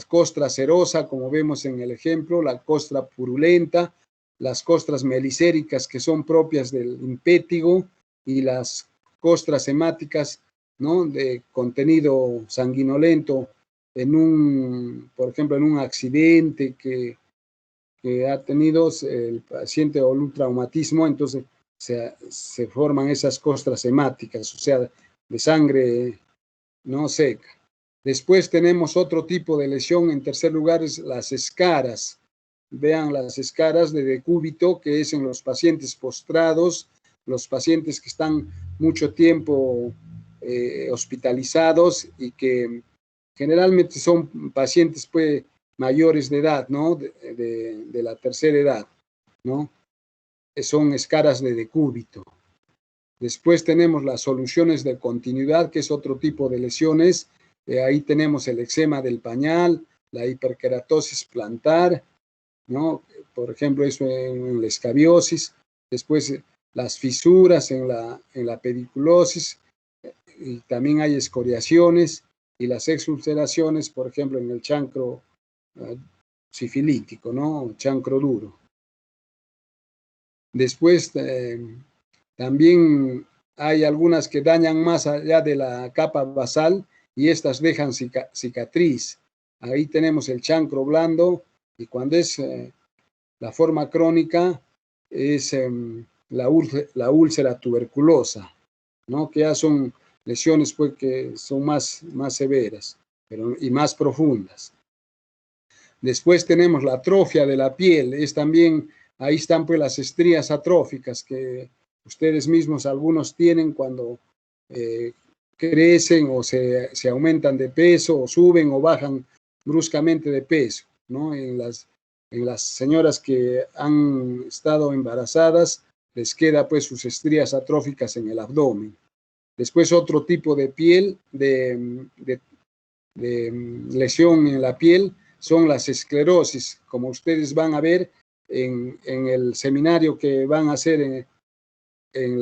costras serosa, como vemos en el ejemplo, la costra purulenta, las costras melicéricas que son propias del impétigo y las costras hemáticas, ¿no? De contenido sanguinolento por ejemplo, en un accidente que ha tenido el paciente o un traumatismo, entonces se forman esas costras hemáticas, o sea, de sangre no seca. Después tenemos otro tipo de lesión, en tercer lugar, es las escaras. Vean las escaras de decúbito, que es en los pacientes postrados, los pacientes que están mucho tiempo hospitalizados y que generalmente son pacientes pues, mayores de edad, ¿no? De la tercera edad, ¿no? Son escaras de decúbito. Después tenemos las soluciones de continuidad, que es otro tipo de lesiones. Ahí tenemos el eczema del pañal, la hiperkeratosis plantar, ¿no? Por ejemplo, eso en la escabiosis. Después las fisuras en la pediculosis, y también hay escoriaciones y las exulceraciones, por ejemplo, en el chancro sifilítico, ¿no? Chancro duro. Después también hay algunas que dañan más allá de la capa basal y estas dejan cicatriz. Ahí tenemos el chancro blando y cuando es la forma crónica es la úlcera tuberculosa, ¿no? Que ya son lesiones pues, que son más severas y más profundas. Después tenemos la atrofia de la piel, es también, ahí están pues las estrías atróficas que ustedes mismos algunos tienen cuando crecen o se aumentan de peso o suben o bajan bruscamente de peso, ¿no? En las señoras que han estado embarazadas les queda pues sus estrías atróficas en el abdomen. Después otro tipo de piel, de lesión en la piel, son las esclerosis, como ustedes van a ver en el seminario que van a hacer en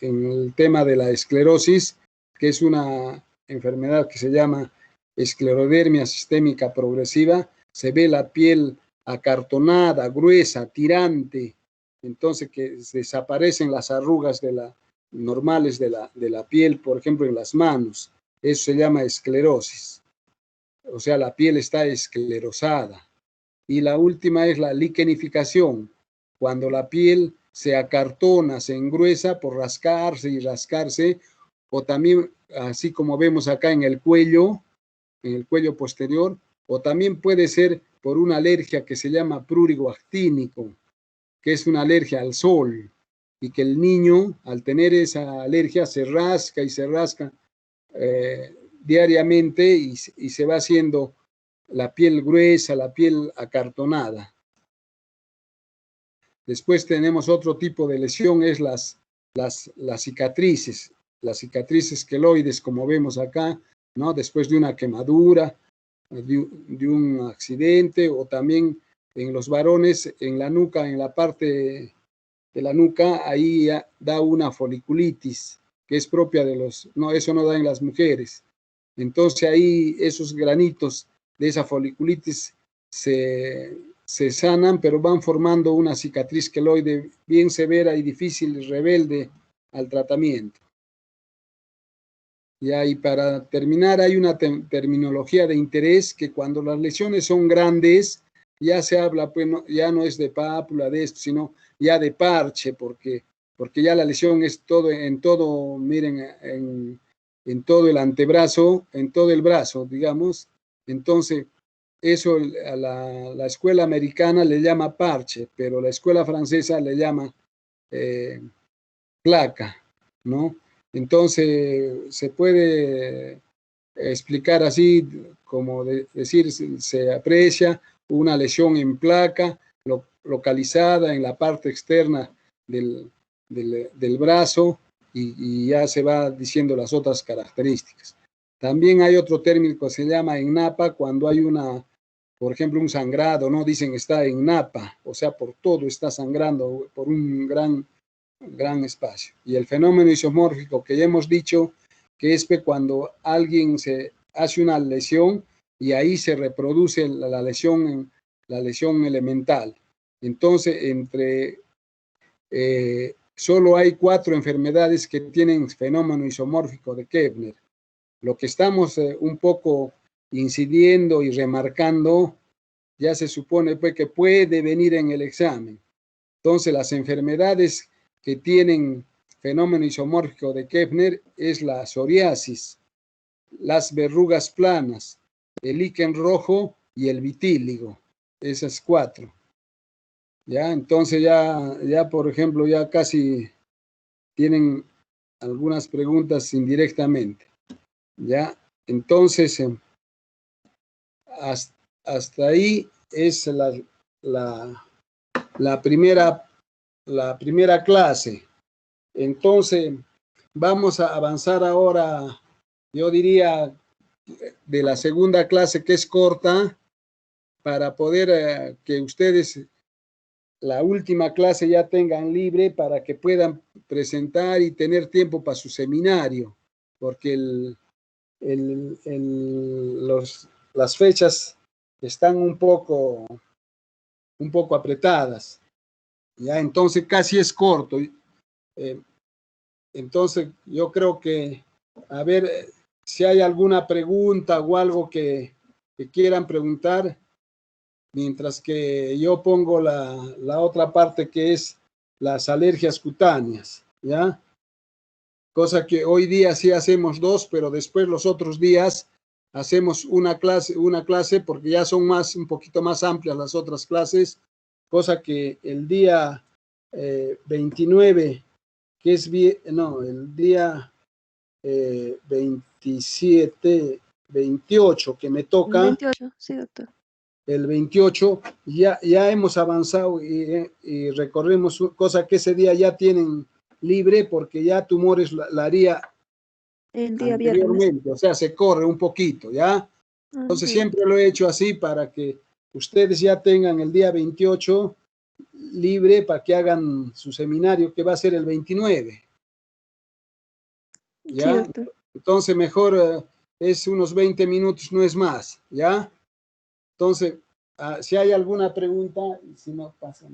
el tema de la esclerosis, que es una enfermedad que se llama esclerodermia sistémica progresiva. Se ve la piel acartonada, gruesa, tirante, entonces que desaparecen las arrugas normales de la piel, por ejemplo, en las manos. Eso se llama esclerosis. O sea, la piel está esclerosada. Y la última es la liquenificación, cuando la piel se acartona, se engruesa por rascarse y rascarse, o también, así como vemos acá en el cuello posterior, o también puede ser por una alergia que se llama prurigo actínico, que es una alergia al sol, y que el niño, al tener esa alergia, se rasca y se rasca diariamente y se va haciendo la piel gruesa, la piel acartonada. Después tenemos otro tipo de lesión, es las cicatrices queloides, como vemos acá, ¿no? Después de una quemadura, de un accidente, o también en los varones, en la nuca, en la parte de la nuca, ahí da una foliculitis, que es propia de eso no da en las mujeres. Entonces ahí esos granitos de esa foliculitis se sanan, pero van formando una cicatriz queloide bien severa y difícil y rebelde al tratamiento. Y para terminar, hay una terminología de interés que cuando las lesiones son grandes, ya se habla, pues ya no es de pápula, de esto, sino ya de parche, porque ya la lesión es en todo, miren, en todo el antebrazo, en todo el brazo, digamos. Entonces, eso a la escuela americana le llama parche, pero la escuela francesa le llama placa, ¿no? Entonces, se puede explicar así, como decir, se aprecia una lesión en placa localizada en la parte externa del brazo y ya se va diciendo las otras características. También hay otro término que se llama en napa, cuando hay por ejemplo, un sangrado, ¿no? Dicen está en napa, o sea, por todo está sangrando, por un gran espacio. Y el fenómeno isomórfico que ya hemos dicho, que es cuando alguien se hace una lesión y ahí se reproduce la lesión elemental. Entonces, solo hay 4 enfermedades que tienen fenómeno isomórfico de Koebner. Lo que estamos un poco incidiendo y remarcando, ya se supone pues, que puede venir en el examen. Entonces, las enfermedades que tienen fenómeno isomórfico de Koebner es la psoriasis, las verrugas planas, el líquen rojo y el vitíligo. Esas 4. ¿Ya? Entonces ya por ejemplo, ya casi tienen algunas preguntas indirectamente, ¿ya? Entonces, hasta ahí es la primera clase. Entonces, vamos a avanzar ahora, yo diría, de la segunda clase, que es corta, para poder que ustedes la última clase ya tengan libre para que puedan presentar y tener tiempo para su seminario, porque las fechas están un poco apretadas, ya entonces casi es corto. Entonces yo creo que, a ver, si hay alguna pregunta o algo que quieran preguntar, mientras que yo pongo la otra parte, que es las alergias cutáneas, ¿ya? Cosa que hoy día sí hacemos dos, pero después los otros días hacemos una clase porque ya son un poquito más amplias las otras clases, cosa que el día 29, que es el día 27, 28 que me toca. 28, sí, doctor. El 28 ya hemos avanzado y recorremos, cosa que ese día ya tienen libre, porque ya tumores la haría el día anteriormente, viernes. o sea, se corre un poquito, ¿ya? Entonces siempre lo he hecho así para que ustedes ya tengan el día 28 libre para que hagan su seminario, que va a ser el 29. ¿Ya? Sí, doctor. Entonces mejor es unos 20 minutos, no es más, ¿ya? Entonces, si hay alguna pregunta, si no pasa.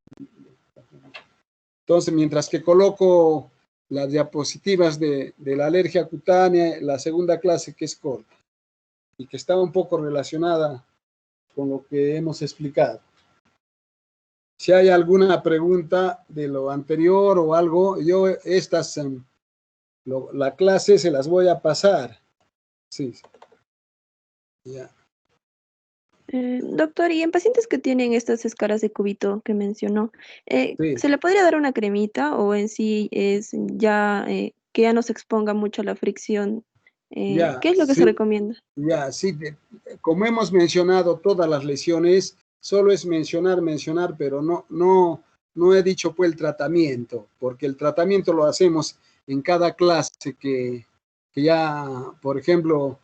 Entonces, mientras que coloco las diapositivas de la alergia cutánea, la segunda clase, que es corta y que está un poco relacionada con lo que hemos explicado. Si hay alguna pregunta de lo anterior o algo, yo la clase se las voy a pasar. Sí. Ya. Doctor, y en pacientes que tienen estas escaras de cubito que mencionó, Sí. ¿se le podría dar una cremita o en sí es ya que ya no se exponga mucho a la fricción? ¿Qué es lo que se recomienda? Ya, sí, como hemos mencionado todas las lesiones, solo es mencionar, pero no he dicho pues el tratamiento, porque el tratamiento lo hacemos en cada clase que ya, por ejemplo,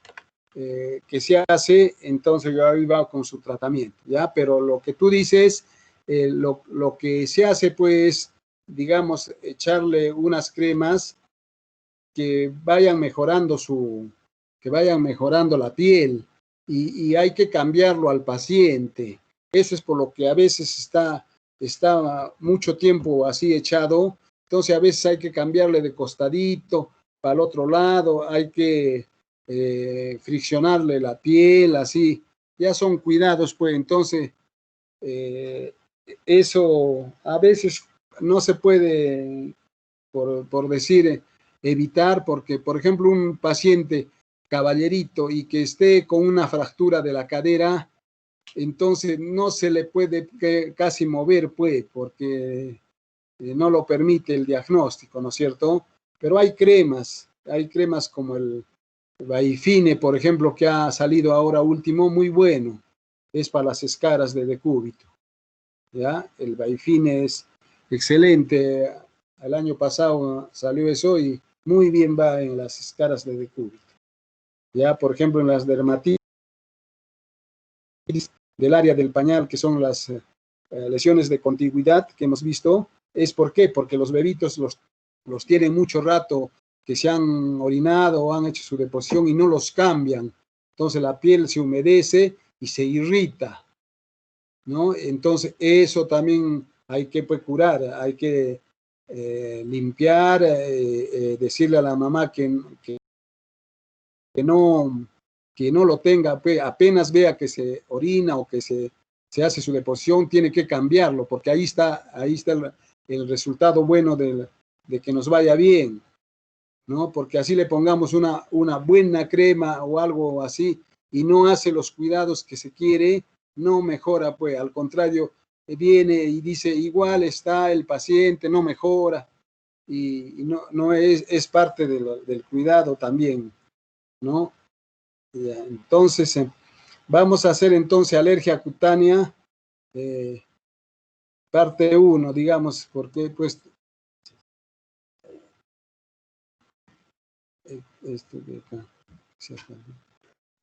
que se hace, entonces yo ahí va con su tratamiento, ¿ya? Pero lo que tú dices, lo que se hace pues, digamos, echarle unas cremas que vayan mejorando la piel, y hay que cambiarlo al paciente. Eso es por lo que a veces está mucho tiempo así echado. Entonces a veces hay que cambiarle de costadito para el otro lado, hay que friccionarle la piel, así. Ya son cuidados, pues. Entonces eso a veces no se puede, por decir, evitar, porque, por ejemplo, un paciente caballerito y que esté con una fractura de la cadera, entonces no se le puede casi mover, pues, porque no lo permite el diagnóstico, ¿no es cierto? Pero hay cremas como el Vaifine, por ejemplo, que ha salido ahora último, muy bueno, es para las escaras de decúbito, ¿ya? El Vaifine es excelente. El año pasado salió eso y muy bien va en las escaras de decúbito. Ya, por ejemplo, en las dermatitis del área del pañal, que son las lesiones de contigüidad que hemos visto, ¿es por qué? Porque los bebitos los tienen mucho rato, que se han orinado o han hecho su deposición y no los cambian. Entonces la piel se humedece y se irrita, ¿no? Entonces eso también hay que curar, hay que limpiar, decirle a la mamá que no lo tenga, pues, apenas vea que se orina o que se hace su deposición, tiene que cambiarlo, porque ahí está el resultado bueno de que nos vaya bien, ¿no? Porque así le pongamos una buena crema o algo así y no hace los cuidados que se quiere, no mejora, pues, al contrario, viene y dice, igual está el paciente, no mejora. y no es parte del cuidado también, ¿no? Ya, entonces, vamos a hacer entonces alergia cutánea, parte 1, digamos, porque pues esto de acá,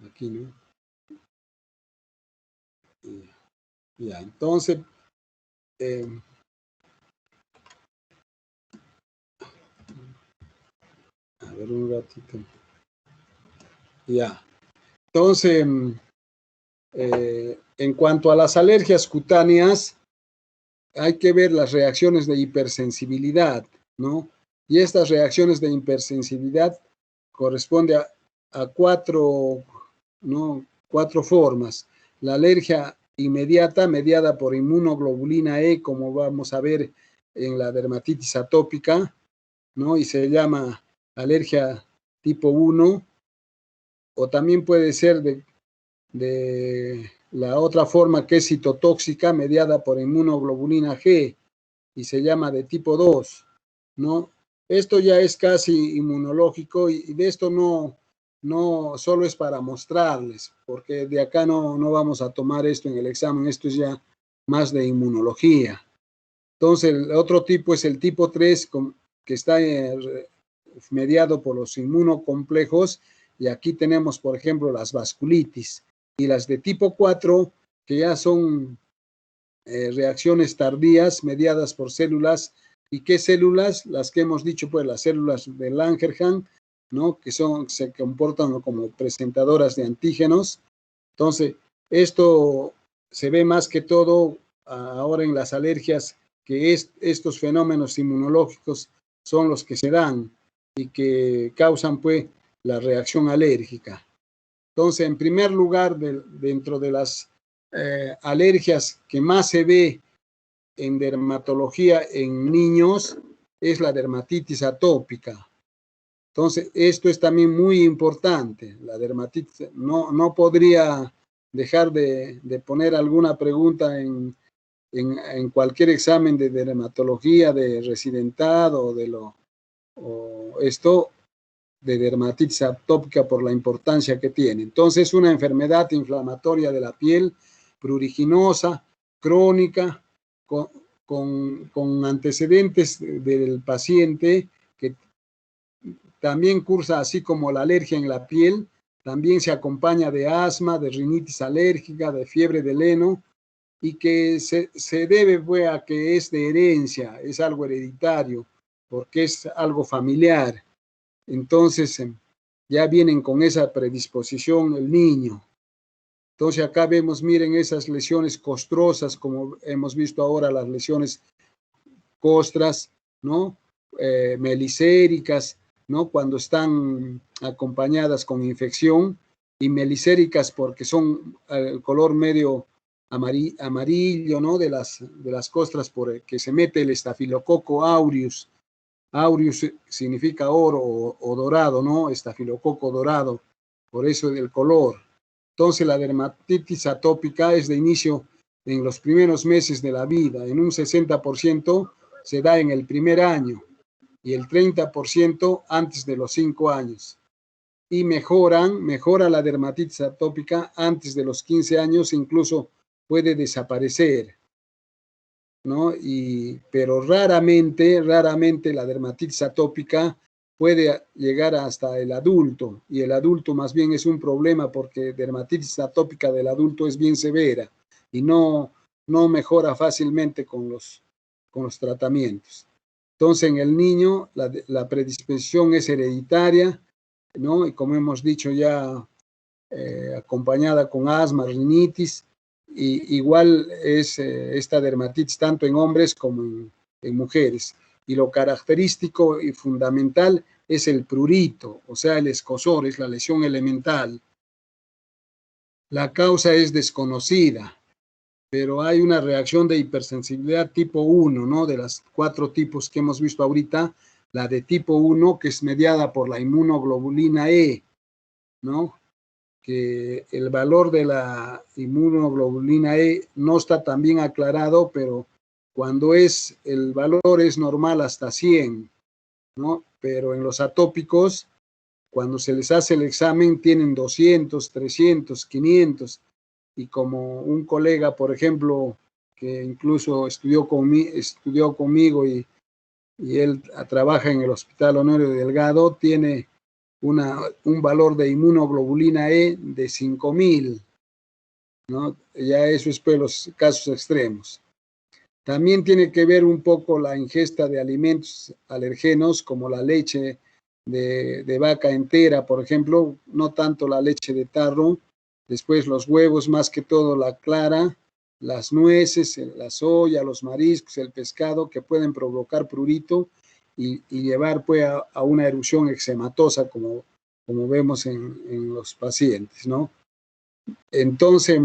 aquí, ¿no? Ya, entonces, a ver un ratito. Ya, entonces, en cuanto a las alergias cutáneas, hay que ver las reacciones de hipersensibilidad, ¿no? Y estas reacciones de hipersensibilidad corresponden a cuatro, ¿no? Cuatro formas. La alergia inmediata, mediada por inmunoglobulina E, como vamos a ver en la dermatitis atópica, ¿no? Y se llama alergia tipo 1, o también puede ser de la otra forma que es citotóxica, mediada por inmunoglobulina G, y se llama de tipo 2, ¿no? Esto ya es casi inmunológico y de esto no solo es para mostrarles, porque de acá no vamos a tomar esto en el examen, esto es ya más de inmunología. Entonces, el otro tipo es el tipo 3, que está mediado por los inmunocomplejos, y aquí tenemos, por ejemplo, las vasculitis, y las de tipo 4, que ya son reacciones tardías mediadas por células. ¿Y qué células? Las que hemos dicho, pues las células de Langerhans, ¿no? Que se comportan como presentadoras de antígenos. Entonces, esto se ve más que todo ahora en las alergias, que estos fenómenos inmunológicos son los que se dan y que causan, pues, la reacción alérgica. Entonces, en primer lugar, dentro de las alergias que más se ve en dermatología en niños, es la dermatitis atópica. Entonces, esto es también muy importante. La dermatitis, no podría dejar de poner alguna pregunta en cualquier examen de dermatología, de residentado o esto, de dermatitis atópica, por la importancia que tiene. Entonces, es una enfermedad inflamatoria de la piel, pruriginosa, crónica, con antecedentes del paciente, que también cursa así como la alergia en la piel, también se acompaña de asma, de rinitis alérgica, de fiebre del heno, y que se debe, pues, a que es de herencia, es algo hereditario, porque es algo familiar. Entonces, ya vienen con esa predisposición el niño. Entonces, acá vemos, miren, esas lesiones costrosas, como hemos visto ahora, las lesiones costras, ¿no? Melicéricas, ¿no? Cuando están acompañadas con infección, y melicéricas porque son el color medio amarillo, ¿no? De las costras, por el que se mete el estafilococo aureus. Aureus significa oro o dorado, ¿no? Estafilococo dorado, por eso del color. Entonces, la dermatitis atópica es de inicio en los primeros meses de la vida. En un 60% se da en el primer año y el 30% antes de los 5 años. Y mejora la dermatitis atópica antes de los 15 años, incluso puede desaparecer, ¿no? Pero raramente la dermatitis atópica puede llegar hasta el adulto, y el adulto más bien es un problema, porque dermatitis atópica del adulto es bien severa y no mejora fácilmente con los tratamientos. Entonces, en el niño la predisposición es hereditaria, ¿no? Y como hemos dicho ya, acompañada con asma, rinitis, y igual es esta dermatitis tanto en hombres como en mujeres. Y lo característico y fundamental es el prurito, o sea, el escozor, es la lesión elemental. La causa es desconocida, pero hay una reacción de hipersensibilidad tipo 1, ¿no? De las 4 tipos que hemos visto ahorita, la de tipo 1, que es mediada por la inmunoglobulina E, ¿no? Que el valor de la inmunoglobulina E no está tan bien aclarado, pero cuando el valor es normal hasta 100, ¿no? Pero en los atópicos, cuando se les hace el examen, tienen 200, 300, 500, y como un colega, por ejemplo, que incluso estudió conmigo y él trabaja en el Hospital Honorio Delgado, tiene un valor de inmunoglobulina E de 5000, ¿no? Ya eso es pues los casos extremos. También tiene que ver un poco la ingesta de alimentos alergenos como la leche de vaca entera, por ejemplo, no tanto la leche de tarro, después los huevos, más que todo la clara, las nueces, la soya, los mariscos, el pescado, que pueden provocar prurito y llevar pues a una erupción eczematosa como vemos en los pacientes, ¿no? Entonces,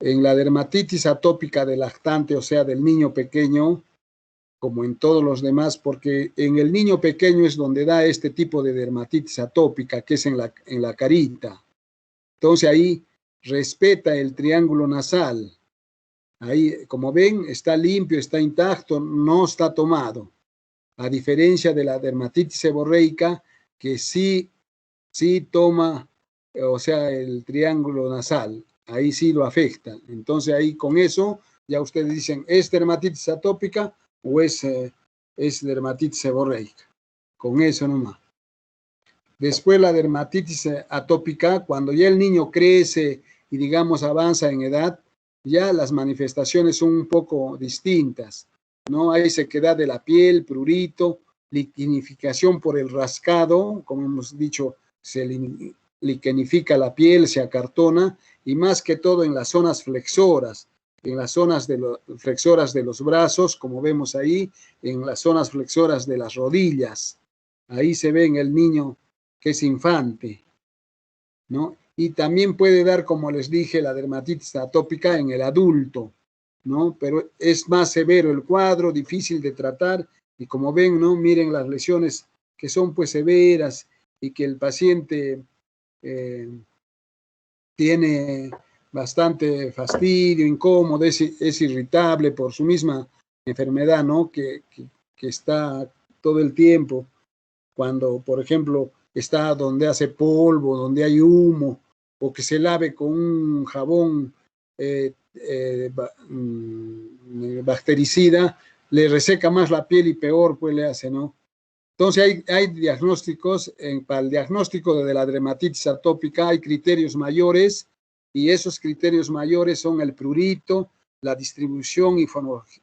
en la dermatitis atópica del lactante, o sea, del niño pequeño, como en todos los demás, porque en el niño pequeño es donde da este tipo de dermatitis atópica, que es en la carita. Entonces ahí respeta el triángulo nasal. Ahí, como ven, está limpio, está intacto, no está tomado. A diferencia de la dermatitis seborreica, que sí toma, o sea, el triángulo nasal. Ahí sí lo afecta. Entonces ahí con eso ya ustedes dicen, ¿es dermatitis atópica o es dermatitis seborreica? Con eso nomás. Después la dermatitis atópica, cuando ya el niño crece y digamos avanza en edad, ya las manifestaciones son un poco distintas, ¿no? Hay sequedad de la piel, prurito, liquenificación por el rascado, como hemos dicho, se liquenifica la piel, se acartona, y más que todo en las zonas flexoras, en las zonas flexoras de los brazos, como vemos ahí, en las zonas flexoras de las rodillas. Ahí se ve en el niño que es infante, ¿no? Y también puede dar, como les dije, la dermatitis atópica en el adulto, ¿no? Pero es más severo el cuadro, difícil de tratar, y como ven, ¿no? Miren las lesiones que son pues severas y que el paciente tiene bastante fastidio, incómodo, es irritable por su misma enfermedad, ¿no? Que está todo el tiempo. Cuando, por ejemplo, está donde hace polvo, donde hay humo, o que se lave con un jabón bactericida, le reseca más la piel y peor pues le hace, ¿no? Entonces hay diagnósticos, para el diagnóstico de la dermatitis atópica hay criterios mayores, y esos criterios mayores son el prurito, la distribución y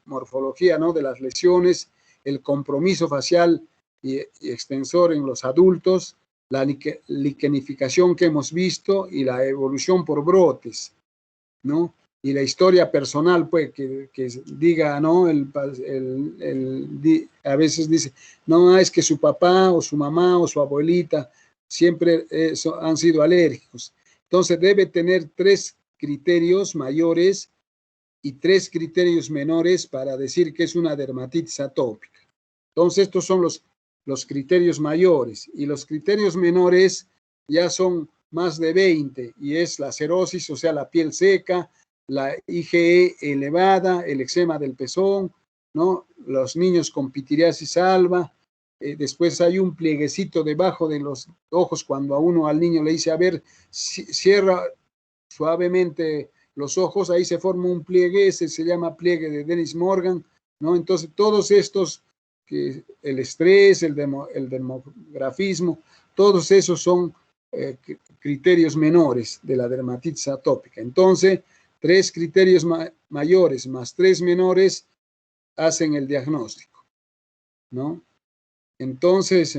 morfología, ¿no? De las lesiones, el compromiso facial y extensor en los adultos, la liquenificación que hemos visto y la evolución por brotes, ¿no? Y la historia personal, pues, que diga, ¿no? A veces dice, no, es que su papá o su mamá o su abuelita siempre han sido alérgicos. Entonces debe tener 3 criterios mayores y 3 criterios menores para decir que es una dermatitis atópica. Entonces estos son los criterios mayores, y los criterios menores ya son más de 20, y es la cerosis, o sea, la piel seca, la IgE elevada, el eczema del pezón, ¿no? Los niños con pitiriasis alba. Después hay un plieguecito debajo de los ojos cuando al niño le dice, a ver, cierra suavemente los ojos, ahí se forma un pliegue, ese se llama pliegue de Dennis Morgan, ¿no? Entonces todos estos, que el estrés, el demografismo, todos esos son criterios menores de la dermatitis atópica. Entonces, 3 criterios mayores más 3 menores hacen el diagnóstico, ¿no? Entonces,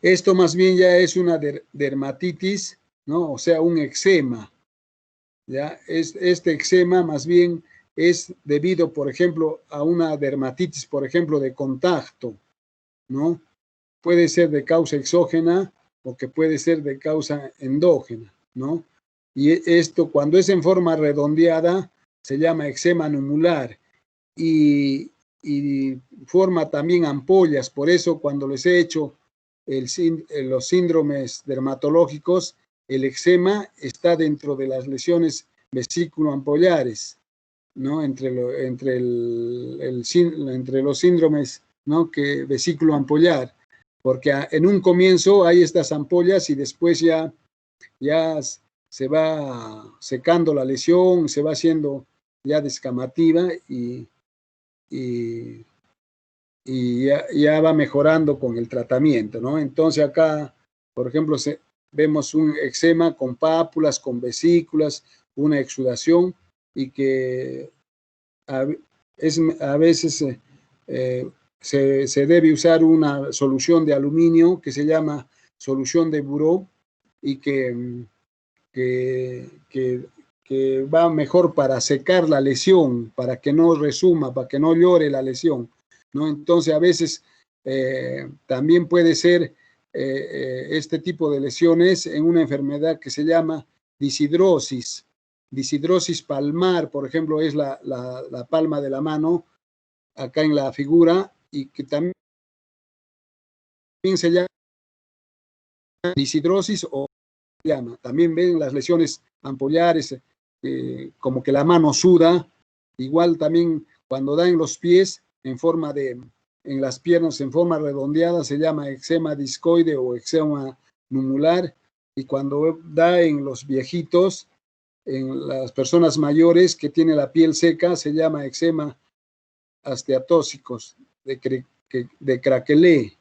esto más bien ya es una dermatitis, ¿no? O sea, un eczema, ¿ya? Este eczema más bien es debido, por ejemplo, a una dermatitis, por ejemplo, de contacto, ¿no? Puede ser de causa exógena o que puede ser de causa endógena, ¿no? Y esto, cuando es en forma redondeada, se llama eczema numular y forma también ampollas. Por eso, cuando les he hecho los síndromes dermatológicos, el eczema está dentro de las lesiones vesículo-ampollares, ¿no? Entre los síndromes, ¿no? Vesículo ampollar, porque en un comienzo hay estas ampollas y después ya se va secando la lesión, se va haciendo ya descamativa y ya va mejorando con el tratamiento, ¿no? Entonces acá, por ejemplo, vemos un eczema con pápulas, con vesículas, una exudación y que a veces se debe usar una solución de aluminio que se llama solución de Buró y que va mejor para secar la lesión, para que no resuma, para que no llore la lesión, ¿no? Entonces a veces también puede ser este tipo de lesiones en una enfermedad que se llama disidrosis. Disidrosis palmar, por ejemplo, es la palma de la mano acá en la figura y que también se llama disidrosis o llama. También ven las lesiones ampollares, como que la mano suda, igual también cuando da en los pies en las piernas en forma redondeada se llama eczema discoide o eczema numular, y cuando da en los viejitos, en las personas mayores que tienen la piel seca, se llama eczema asteatóxicos de Craquelé.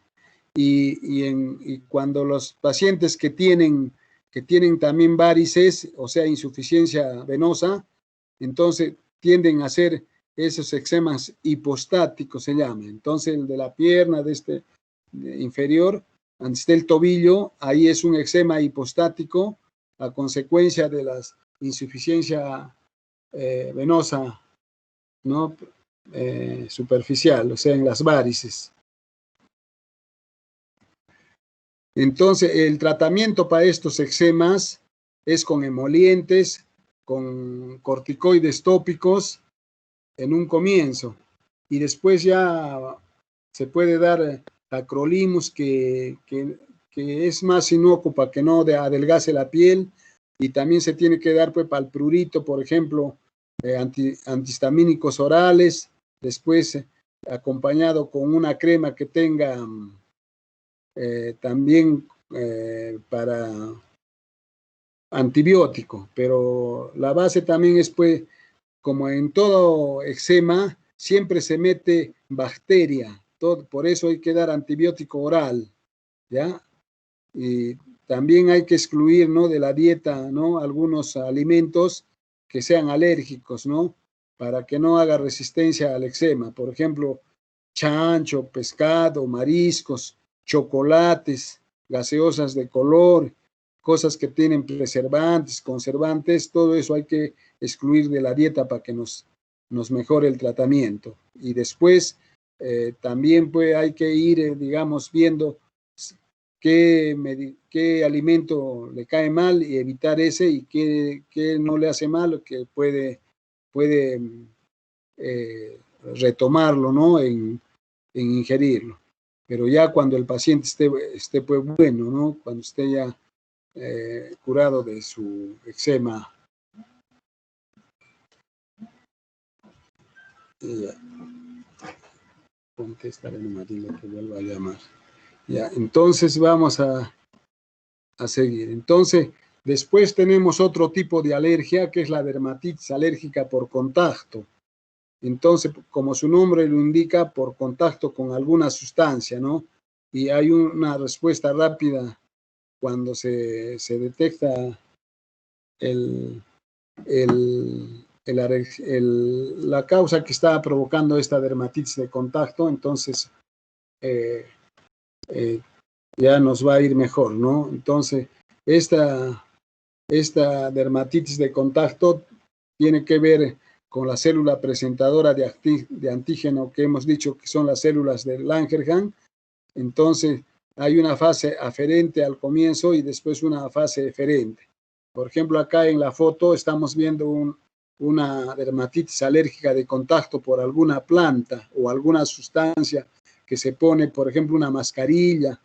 Y cuando los pacientes que tienen también varices, o sea, insuficiencia venosa, entonces tienden a hacer esos eczemas hipostáticos, se llama. Entonces el de la pierna, inferior, antes del tobillo, ahí es un eczema hipostático a consecuencia de la insuficiencia venosa, ¿no? Superficial, o sea, en las varices. Entonces, el tratamiento para estos eczemas es con emolientes, con corticoides tópicos en un comienzo, y después ya se puede dar tacrolimus, que es más inocuo para que no adelgace la piel, y también se tiene que dar pues, para el prurito, por ejemplo, antihistamínicos orales, después acompañado con una crema que tenga también para antibiótico, pero la base también es, pues, como en todo eczema, siempre se mete bacteria, por eso hay que dar antibiótico oral, ¿ya? Y también hay que excluir, ¿no? De la dieta, ¿no? Algunos alimentos que sean alérgicos, ¿no? Para que no haga resistencia al eczema, por ejemplo, chancho, pescado, mariscos, chocolates, gaseosas de color, cosas que tienen preservantes, conservantes, todo eso hay que excluir de la dieta para que nos mejore el tratamiento. Y después también pues, hay que ir, digamos, viendo qué alimento le cae mal y evitar ese, y qué no le hace mal, que puede retomarlo, ¿no? En ingerirlo. Pero ya cuando el paciente esté pues bueno, ¿no? Cuando esté ya curado de su eczema. Ya. Contestaré en Marilo que vuelva a llamar. Ya, entonces vamos a seguir. Entonces, después tenemos otro tipo de alergia, que es la dermatitis alérgica por contacto. Entonces, como su nombre lo indica, por contacto con alguna sustancia, ¿no? Y hay una respuesta rápida cuando se detecta la causa que está provocando esta dermatitis de contacto. Entonces ya nos va a ir mejor, ¿no? Entonces, esta dermatitis de contacto tiene que ver con la célula presentadora de antígeno que hemos dicho que son las células del Langerhans. Entonces, hay una fase aferente al comienzo y después una fase eferente. Por ejemplo, acá en la foto estamos viendo una dermatitis alérgica de contacto por alguna planta o alguna sustancia que se pone, por ejemplo, una mascarilla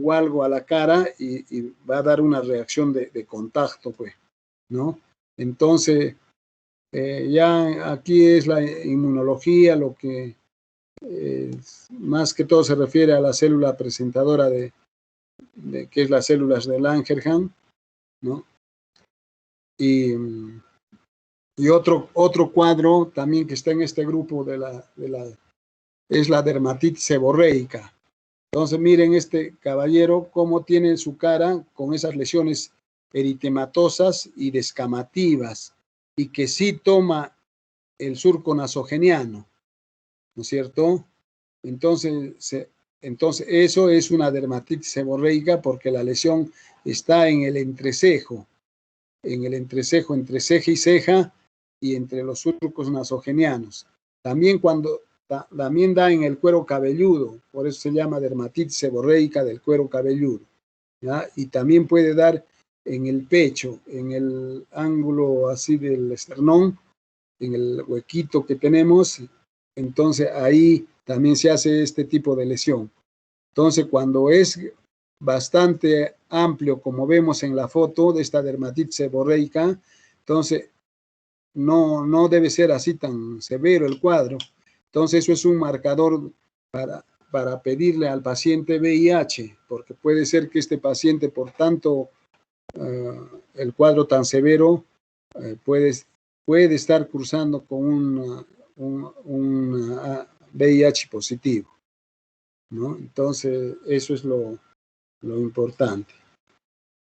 o algo a la cara y va a dar una reacción de contacto, pues, ¿no? Entonces, Ya aquí es la inmunología, lo que más que todo se refiere a la célula presentadora que es las células de Langerhans, ¿no? Y otro cuadro también que está en este grupo es la dermatitis seborreica. Entonces miren este caballero cómo tiene su cara con esas lesiones eritematosas y descamativas, y que sí toma el surco nasogeniano, ¿no es cierto? Entonces eso es una dermatitis seborreica porque la lesión está en el entrecejo entre ceja y ceja y entre los surcos nasogenianos. También también da en el cuero cabelludo, por eso se llama dermatitis seborreica del cuero cabelludo, ¿ya? Y también puede dar en el pecho, en el ángulo así del esternón, en el huequito que tenemos, entonces ahí también se hace este tipo de lesión. Entonces, cuando es bastante amplio, como vemos en la foto de esta dermatitis seborreica, entonces no debe ser así tan severo el cuadro. Entonces, eso es un marcador para pedirle al paciente VIH, porque puede ser que este paciente, por tanto, el cuadro tan severo, puede estar cruzando con un VIH positivo, ¿no? Entonces, eso es lo importante.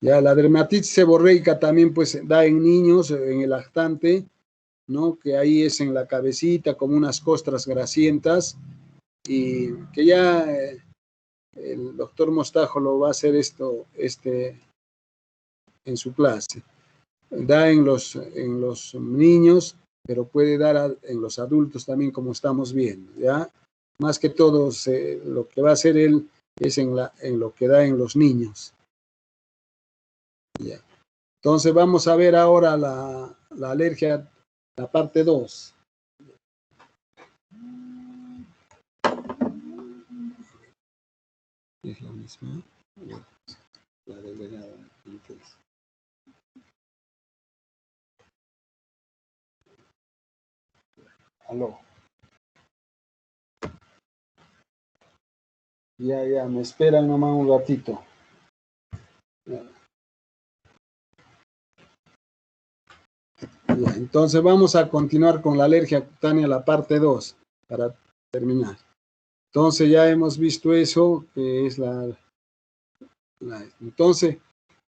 Ya la dermatitis seborreica también pues da en niños, en el lactante, ¿no? Que ahí es en la cabecita como unas costras grasientas, y que ya el doctor Mostajo lo va a hacer en su clase. Da en los niños, pero puede dar en los adultos también, como estamos viendo, ¿ya? Más que todo, lo que va a hacer él es en lo que da en los niños. ¿Ya? Entonces vamos a ver ahora la alergia, la parte 2. Es la misma. La delegada. Aló. Ya, me esperan nomás un ratito. Ya, entonces vamos a continuar con la alergia cutánea, la parte 2, para terminar. Entonces ya hemos visto eso, que es entonces,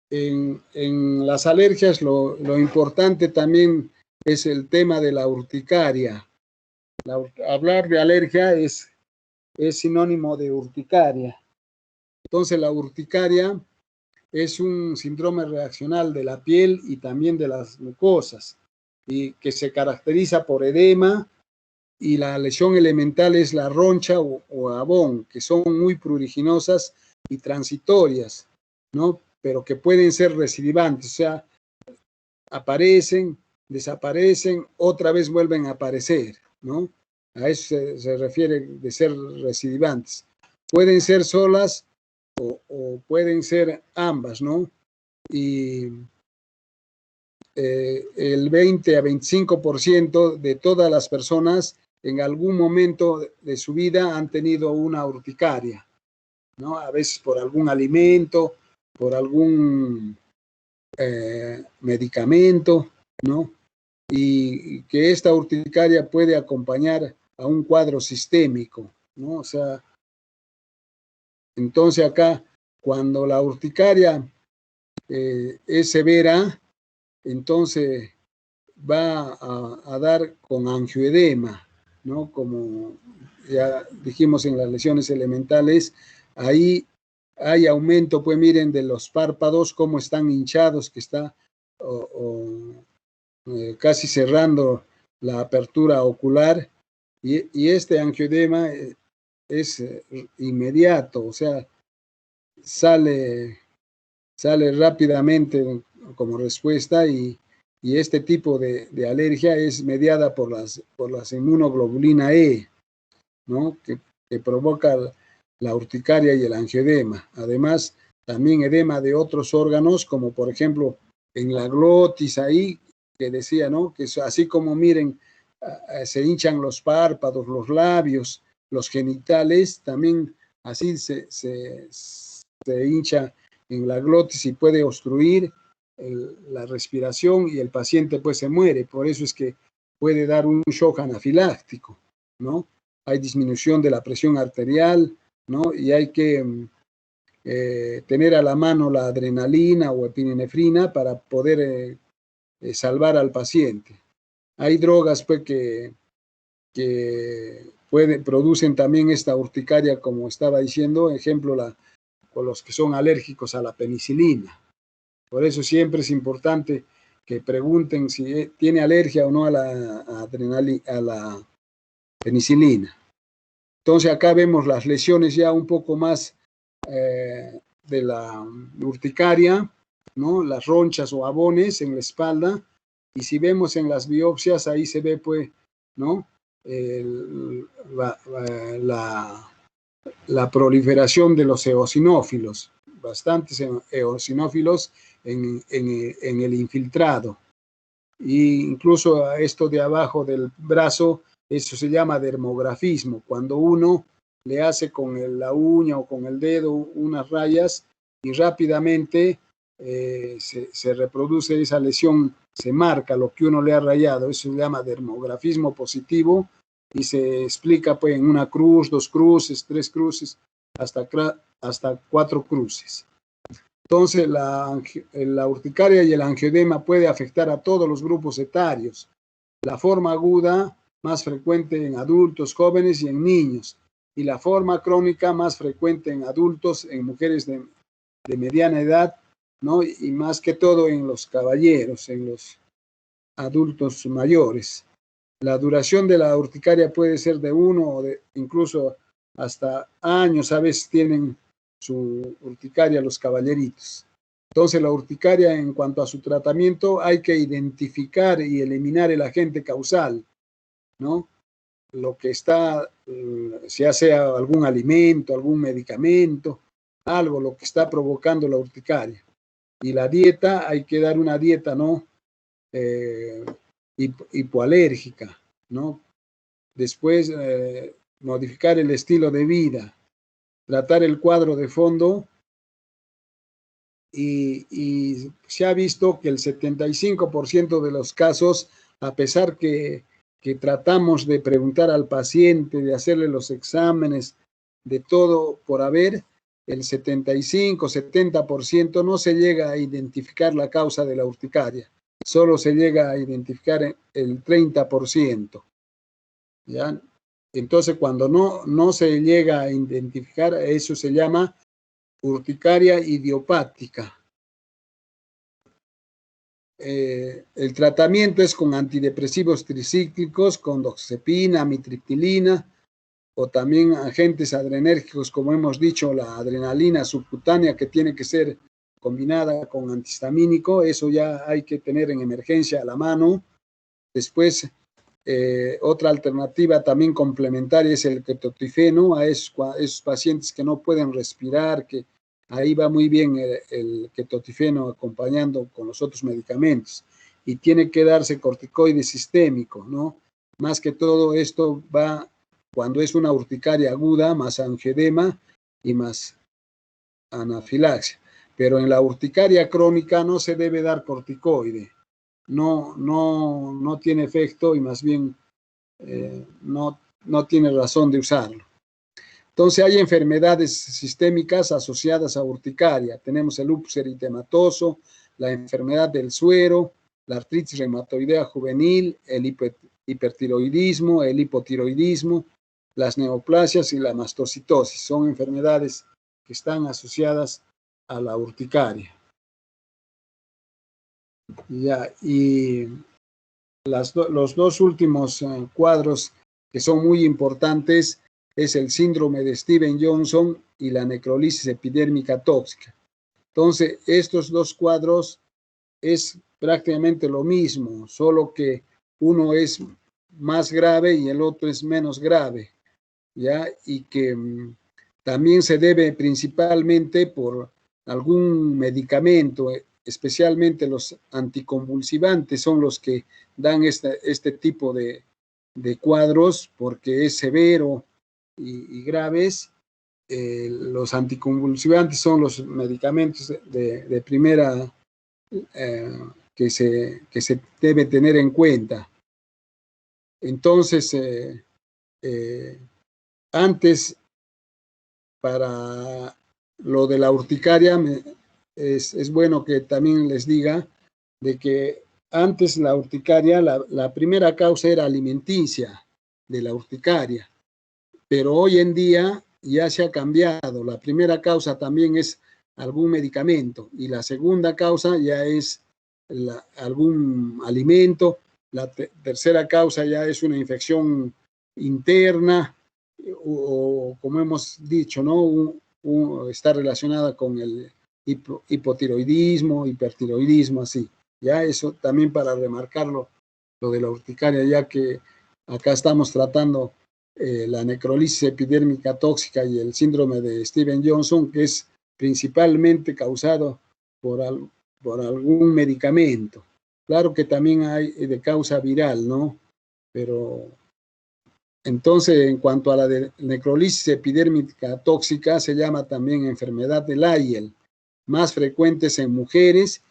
en las alergias lo importante también es el tema de la urticaria. Hablar de alergia es sinónimo de urticaria. Entonces la urticaria es un síndrome reaccional de la piel y también de las mucosas, y que se caracteriza por edema, y la lesión elemental es la roncha o abón, que son muy pruriginosas y transitorias, ¿no? Pero que pueden ser recidivantes, o sea, aparecen, desaparecen, otra vez vuelven a aparecer, ¿no? A eso se refiere de ser recidivantes. Pueden ser solas o pueden ser ambas, ¿no? Y el 20 a 25% de todas las personas en algún momento de su vida han tenido una urticaria, ¿no? A veces por algún alimento, por algún medicamento, ¿no? Y que esta urticaria puede acompañar a un cuadro sistémico, ¿no? O sea, entonces acá, cuando la urticaria es severa, entonces va a dar con angioedema, ¿no? Como ya dijimos en las lesiones elementales, ahí hay aumento, pues miren, de los párpados, cómo están hinchados, que está casi cerrando la apertura ocular, y este angioedema es inmediato, o sea, sale rápidamente como respuesta, y este tipo de alergia es mediada por las inmunoglobulina E, ¿no? Que provoca la urticaria y el angioedema. Además, también edema de otros órganos, como por ejemplo en la glotis ahí, que decía, ¿no? Que así como miren, se hinchan los párpados, los labios, los genitales, también así se hincha en la glotis y puede obstruir la respiración y el paciente pues se muere. Por eso es que puede dar un shock anafiláctico, ¿no? Hay disminución de la presión arterial, ¿no? Y hay que tener a la mano la adrenalina o epinefrina para poder salvar al paciente. Hay drogas pues, que producen también esta urticaria, como estaba diciendo, ejemplo, con los que son alérgicos a la penicilina. Por eso siempre es importante que pregunten si tiene alergia o no a la penicilina. Entonces acá vemos las lesiones ya un poco más de la urticaria, ¿no? Las ronchas o abones en la espalda, y si vemos en las biopsias, ahí se ve pues, ¿no? La proliferación de los eosinófilos, bastantes eosinófilos en el infiltrado. Y incluso esto de abajo del brazo, eso se llama dermografismo, cuando uno le hace con la uña o con el dedo unas rayas y rápidamente se reproduce esa lesión, se marca lo que uno le ha rayado, eso se llama dermografismo positivo y se explica pues en una cruz, 2 cruces, 3 cruces, hasta 4 cruces. Entonces, la urticaria y el angioedema puede afectar a todos los grupos etarios. La forma aguda más frecuente en adultos, jóvenes y en niños. Y la forma crónica más frecuente en adultos, en mujeres de mediana edad, ¿no? Y más que todo en los caballeros, en los adultos mayores. La duración de la urticaria puede ser de 1 o incluso hasta años, a veces tienen su urticaria los caballeritos. Entonces la urticaria, en cuanto a su tratamiento, hay que identificar y eliminar el agente causal, ¿no? Lo que está, ya sea algún alimento, algún medicamento, algo, lo que está provocando la urticaria. Y la dieta, hay que dar una dieta, ¿no? Hipoalérgica, ¿no? Después, modificar el estilo de vida, tratar el cuadro de fondo y se ha visto que el 75% de los casos, a pesar que tratamos de preguntar al paciente, de hacerle los exámenes, de todo por haber, el 75-70% no se llega a identificar la causa de la urticaria, solo se llega a identificar el 30%. ¿Ya? Entonces, cuando no se llega a identificar, eso se llama urticaria idiopática. El tratamiento es con antidepresivos tricíclicos, con doxepina, amitriptilina, o también agentes adrenérgicos, como hemos dicho, la adrenalina subcutánea, que tiene que ser combinada con antihistamínico. Eso ya hay que tener en emergencia a la mano. Después, otra alternativa también complementaria es el ketotifeno a esos pacientes que no pueden respirar, que ahí va muy bien el ketotifeno acompañando con los otros medicamentos. Y tiene que darse corticoide sistémico, ¿no? Más que todo esto va cuando es una urticaria aguda, más angioedema y más anafilaxia. Pero en la urticaria crónica no se debe dar corticoide. No tiene efecto y más bien no tiene razón de usarlo. Entonces hay enfermedades sistémicas asociadas a urticaria. Tenemos el lupus eritematoso, la enfermedad del suero, la artritis reumatoidea juvenil, el hipertiroidismo, el hipotiroidismo, las neoplasias y la mastocitosis. Son enfermedades que están asociadas a la urticaria. Ya, y los dos últimos cuadros que son muy importantes es el síndrome de Stevens-Johnson y la necrolisis epidérmica tóxica. Entonces, estos dos cuadros es prácticamente lo mismo, solo que uno es más grave y el otro es menos grave, ¿ya? Y que también se debe principalmente por algún medicamento especialmente los anticonvulsivantes son los que dan este tipo de cuadros, porque es severo y graves. Los anticonvulsivantes son los medicamentos de primera que se debe tener en cuenta. Entonces, antes, para lo de la urticaria, es bueno que también les diga de que antes la urticaria, la primera causa era alimenticia de la urticaria, pero hoy en día ya se ha cambiado. La primera causa también es algún medicamento y la segunda causa ya es algún alimento. La tercera causa ya es una infección interna o como hemos dicho, ¿no? Está relacionada con el hipotiroidismo, hipertiroidismo, así. Ya eso también para remarcarlo, lo de la urticaria, ya que acá estamos tratando la necrolisis epidérmica tóxica y el síndrome de Stevens-Johnson, que es principalmente causado por algún medicamento. Claro que también hay de causa viral, ¿no? Pero entonces, en cuanto a la de necrolisis epidérmica tóxica, se llama también enfermedad de Lyell, más frecuentes en mujeres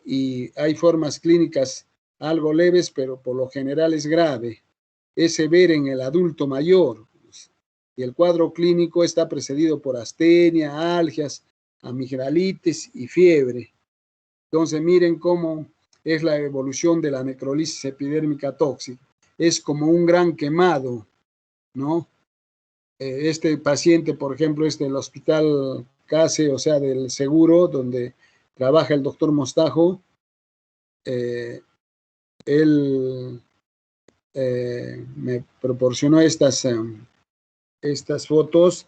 y hay formas clínicas algo leves, pero por lo general es grave. Es severa en el adulto mayor y el cuadro clínico está precedido por astenia, algias, amigdalitis y fiebre. Entonces, miren cómo es la evolución de la necrolisis epidérmica tóxica. Es como un gran quemado, ¿no? Este paciente, por ejemplo, es del hospital CASE, o sea, del seguro, donde trabaja el doctor Mostajo. Él me proporcionó estas fotos,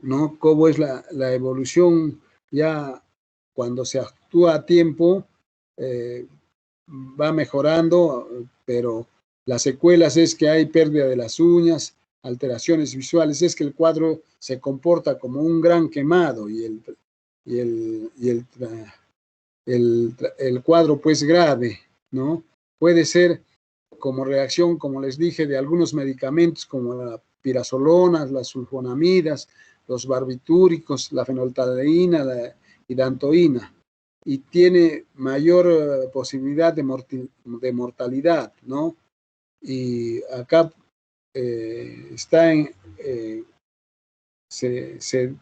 ¿no? Cómo es la evolución ya cuando se actúa a tiempo, va mejorando, pero las secuelas es que hay pérdida de las uñas, alteraciones visuales, es que el cuadro se comporta como un gran quemado y el cuadro pues grave, ¿no? Puede ser como reacción, como les dije, de algunos medicamentos como la pirazolona, las sulfonamidas, los barbitúricos, la fenolftaleína, la hidantoína, y tiene mayor posibilidad de mortalidad, ¿no? Y acá se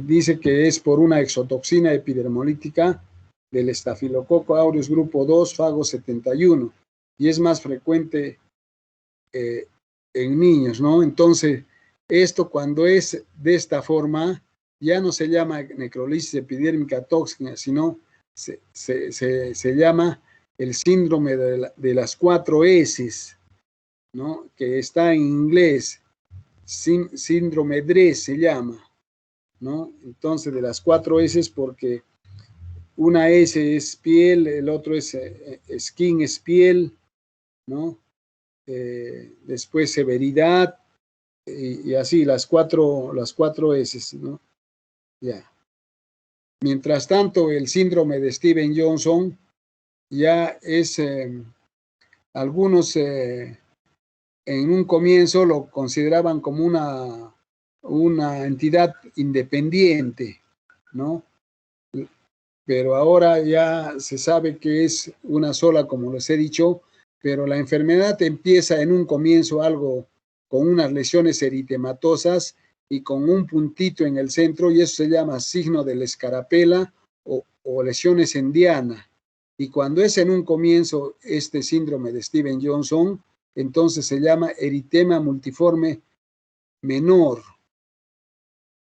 dice que es por una exotoxina epidermolítica del estafilococo aureus grupo 2, fago 71, y es más frecuente en niños, ¿no? Entonces, esto cuando es de esta forma, ya no se llama necrolisis epidérmica tóxica, sino se llama el síndrome de las 4 S, ¿no? Que está en inglés, síndrome DRESS se llama, ¿no? Entonces, de las 4 S, porque una S es piel, el otro es skin, es piel, ¿no? Después severidad, y así las cuatro S, ¿no? Ya. Mientras tanto, el síndrome de Stevens-Johnson ya es, algunos en un comienzo lo consideraban como una entidad independiente, ¿no? Pero ahora ya se sabe que es una sola, como les he dicho, pero la enfermedad empieza en un comienzo algo con unas lesiones eritematosas y con un puntito en el centro, y eso se llama signo de la escarapela o lesiones en diana. Y cuando es en un comienzo este síndrome de Stevens-Johnson, entonces se llama eritema multiforme menor.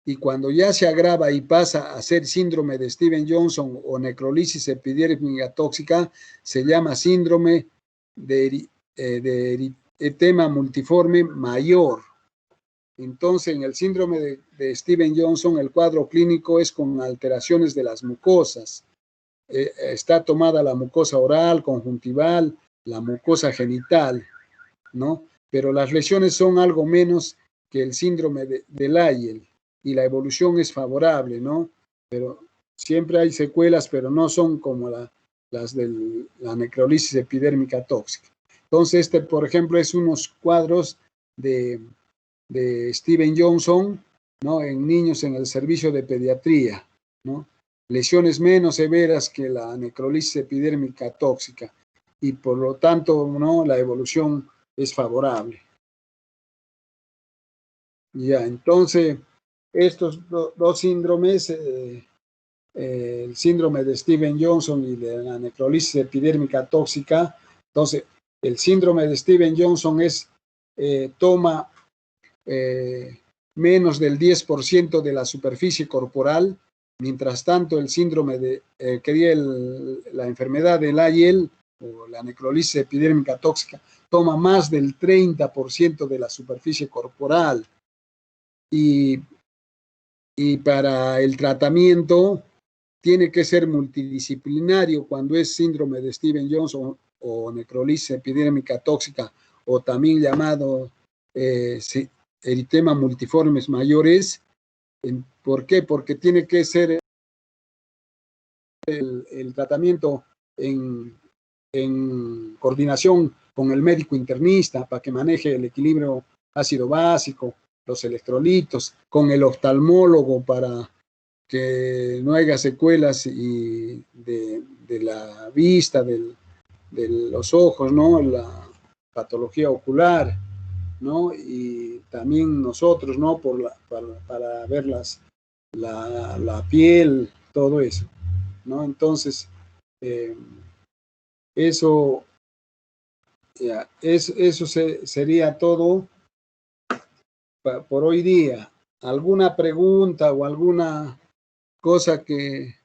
Y cuando ya se agrava y pasa a ser síndrome de Stevens-Johnson o necrolisis epidérmica tóxica, se llama síndrome de eritema multiforme mayor. Entonces, en el síndrome de Stevens-Johnson, el cuadro clínico es con alteraciones de las mucosas. Está tomada la mucosa oral, conjuntival, la mucosa genital, ¿no? Pero las lesiones son algo menos que el síndrome de Lyell y la evolución es favorable, ¿no? Pero siempre hay secuelas, pero no son como las de la necrolisis epidérmica tóxica. Entonces, por ejemplo, es unos cuadros de Steven Johnson, ¿no? En niños en el servicio de pediatría, ¿no? Lesiones menos severas que la necrolisis epidérmica tóxica y por lo tanto, ¿no? La evolución es favorable. Ya, entonces, estos dos síndromes, el síndrome de Steven Johnson y de la necrolisis epidérmica tóxica, entonces, el síndrome de Steven Johnson toma menos del 10% de la superficie corporal, mientras tanto el síndrome la enfermedad del Lyell o la necrolisis epidérmica tóxica toma más del 30% de la superficie corporal. Y para el tratamiento tiene que ser multidisciplinario cuando es síndrome de Steven Johnson o necrolisis epidérmica tóxica o también llamado eritema multiformes mayores. ¿Por qué? Porque tiene que ser el tratamiento en coordinación con el médico internista para que maneje el equilibrio ácido básico, los electrolitos, con el oftalmólogo para que no haya secuelas de la vista, de los ojos, ¿no? La patología ocular, ¿no? Y también nosotros, ¿no? Para ver la piel, todo eso, ¿no? Entonces, eso sería todo por hoy día. ¿Alguna pregunta o alguna cosa que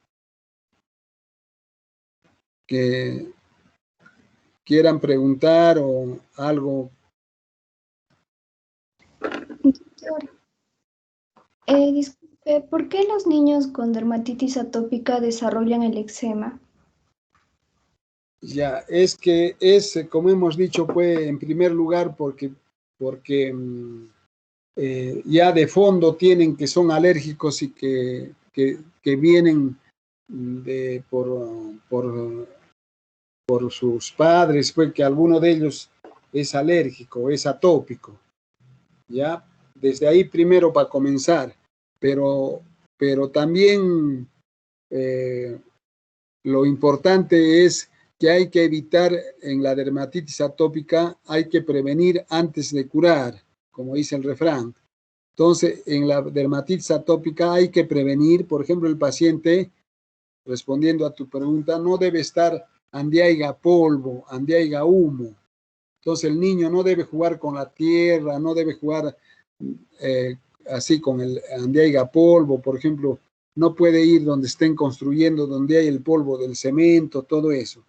quieran preguntar o algo? Disculpe, ¿por qué los niños con dermatitis atópica desarrollan el eczema? Ya, es que como hemos dicho, pues en primer lugar porque ya de fondo tienen que son alérgicos y que vienen por sus padres, pues que alguno de ellos es alérgico, es atópico. Ya, desde ahí primero para comenzar, pero también lo importante es que hay que evitar en la dermatitis atópica, hay que prevenir antes de curar, como dice el refrán. Entonces, en la dermatitis atópica hay que prevenir, por ejemplo, el paciente, respondiendo a tu pregunta, no debe estar ande haya polvo, ande haya humo. Entonces, el niño no debe jugar con la tierra, no debe jugar así con el ande haya polvo, por ejemplo, no puede ir donde estén construyendo, donde hay el polvo del cemento, todo eso.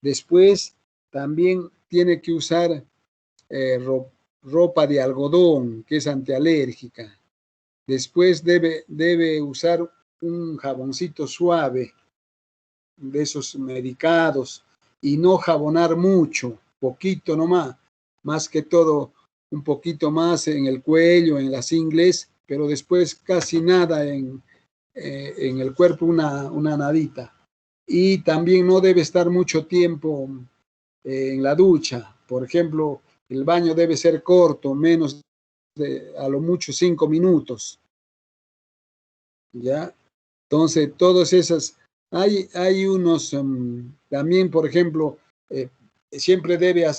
Después, también tiene que usar ropa de algodón, que es antialérgica. Después debe usar un jaboncito suave, de esos medicados, y no jabonar mucho, poquito nomás, más que todo un poquito más en el cuello, en las ingles, pero después casi nada en el cuerpo, una nadita. Y también no debe estar mucho tiempo en la ducha. Por ejemplo, el baño debe ser corto, menos a lo mucho 5 minutos. ¿Ya? Entonces, todas esas, hay unos, también, por ejemplo, siempre debe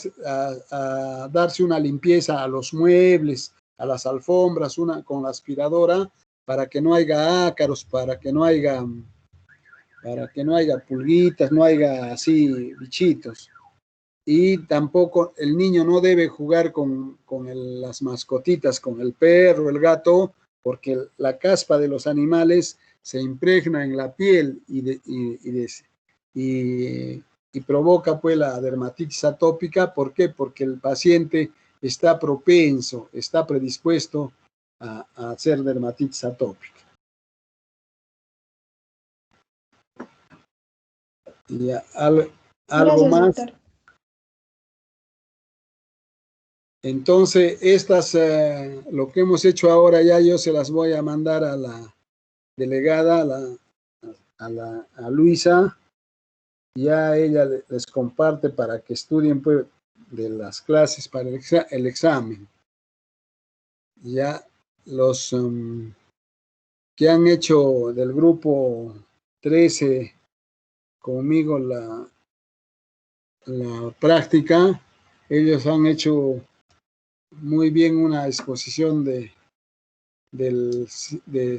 darse una limpieza a los muebles, a las alfombras, con la aspiradora, para que no haya ácaros, para que no haya pulguitas, no haya así bichitos. Y tampoco el niño no debe jugar con las mascotitas, con el perro, el gato, porque la caspa de los animales se impregna en la piel y provoca pues la dermatitis atópica. ¿Por qué? Porque el paciente está propenso, está predispuesto a hacer dermatitis atópica. Y algo Gracias, más. Doctor. Entonces, lo que hemos hecho ahora ya yo se las voy a mandar a la delegada, a Luisa, ya ella les comparte para que estudien pues, de las clases para el examen. Ya los que han hecho del grupo 13 conmigo la práctica, ellos han hecho muy bien una exposición de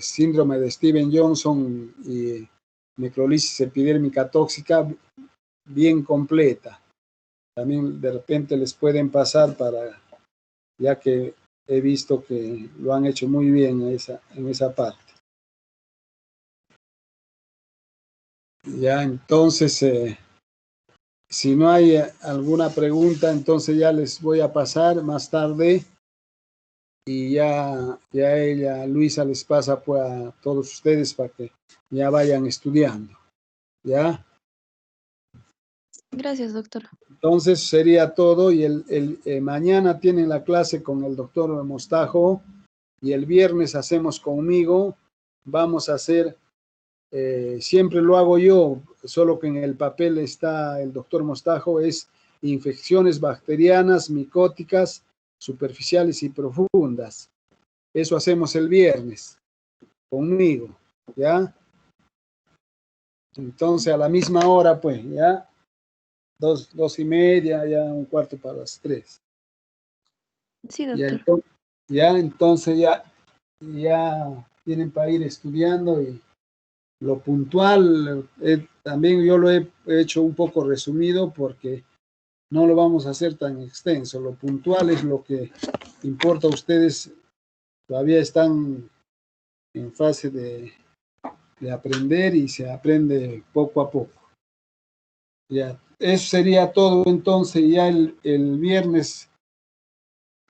síndrome de Steven Johnson y necrolisis epidérmica tóxica bien completa. También de repente les pueden pasar ya que he visto que lo han hecho muy bien en esa parte. Ya, entonces, si no hay alguna pregunta, entonces ya les voy a pasar más tarde y ya ella, Luisa, les pasa pues a todos ustedes para que ya vayan estudiando. ¿Ya? Gracias, doctor. Entonces sería todo y mañana tienen la clase con el doctor Mostajo y el viernes hacemos conmigo. Vamos a hacer, siempre lo hago yo, solo que en el papel está el doctor Mostajo, es infecciones bacterianas, micóticas, superficiales y profundas. Eso hacemos el viernes conmigo, ¿ya? Entonces a la misma hora, pues, ¿ya? 2:30, ya 2:45. Sí, doctor. Entonces ya tienen para ir estudiando y lo puntual, también yo lo he hecho un poco resumido porque no lo vamos a hacer tan extenso. Lo puntual es lo que importa a ustedes. Todavía están en fase de aprender y se aprende poco a poco. Ya, eso sería todo entonces. Ya el viernes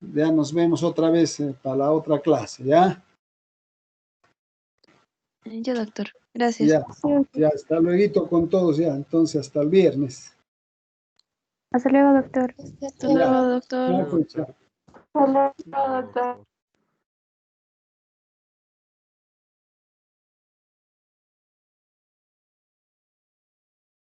ya nos vemos otra vez para la otra clase, ¿ya? Ya, doctor. Gracias. Ya, hasta luego con todos, ya. Entonces, hasta el viernes. Hasta luego, doctor. Hasta luego, doctor. Chao. Hasta luego, doctor.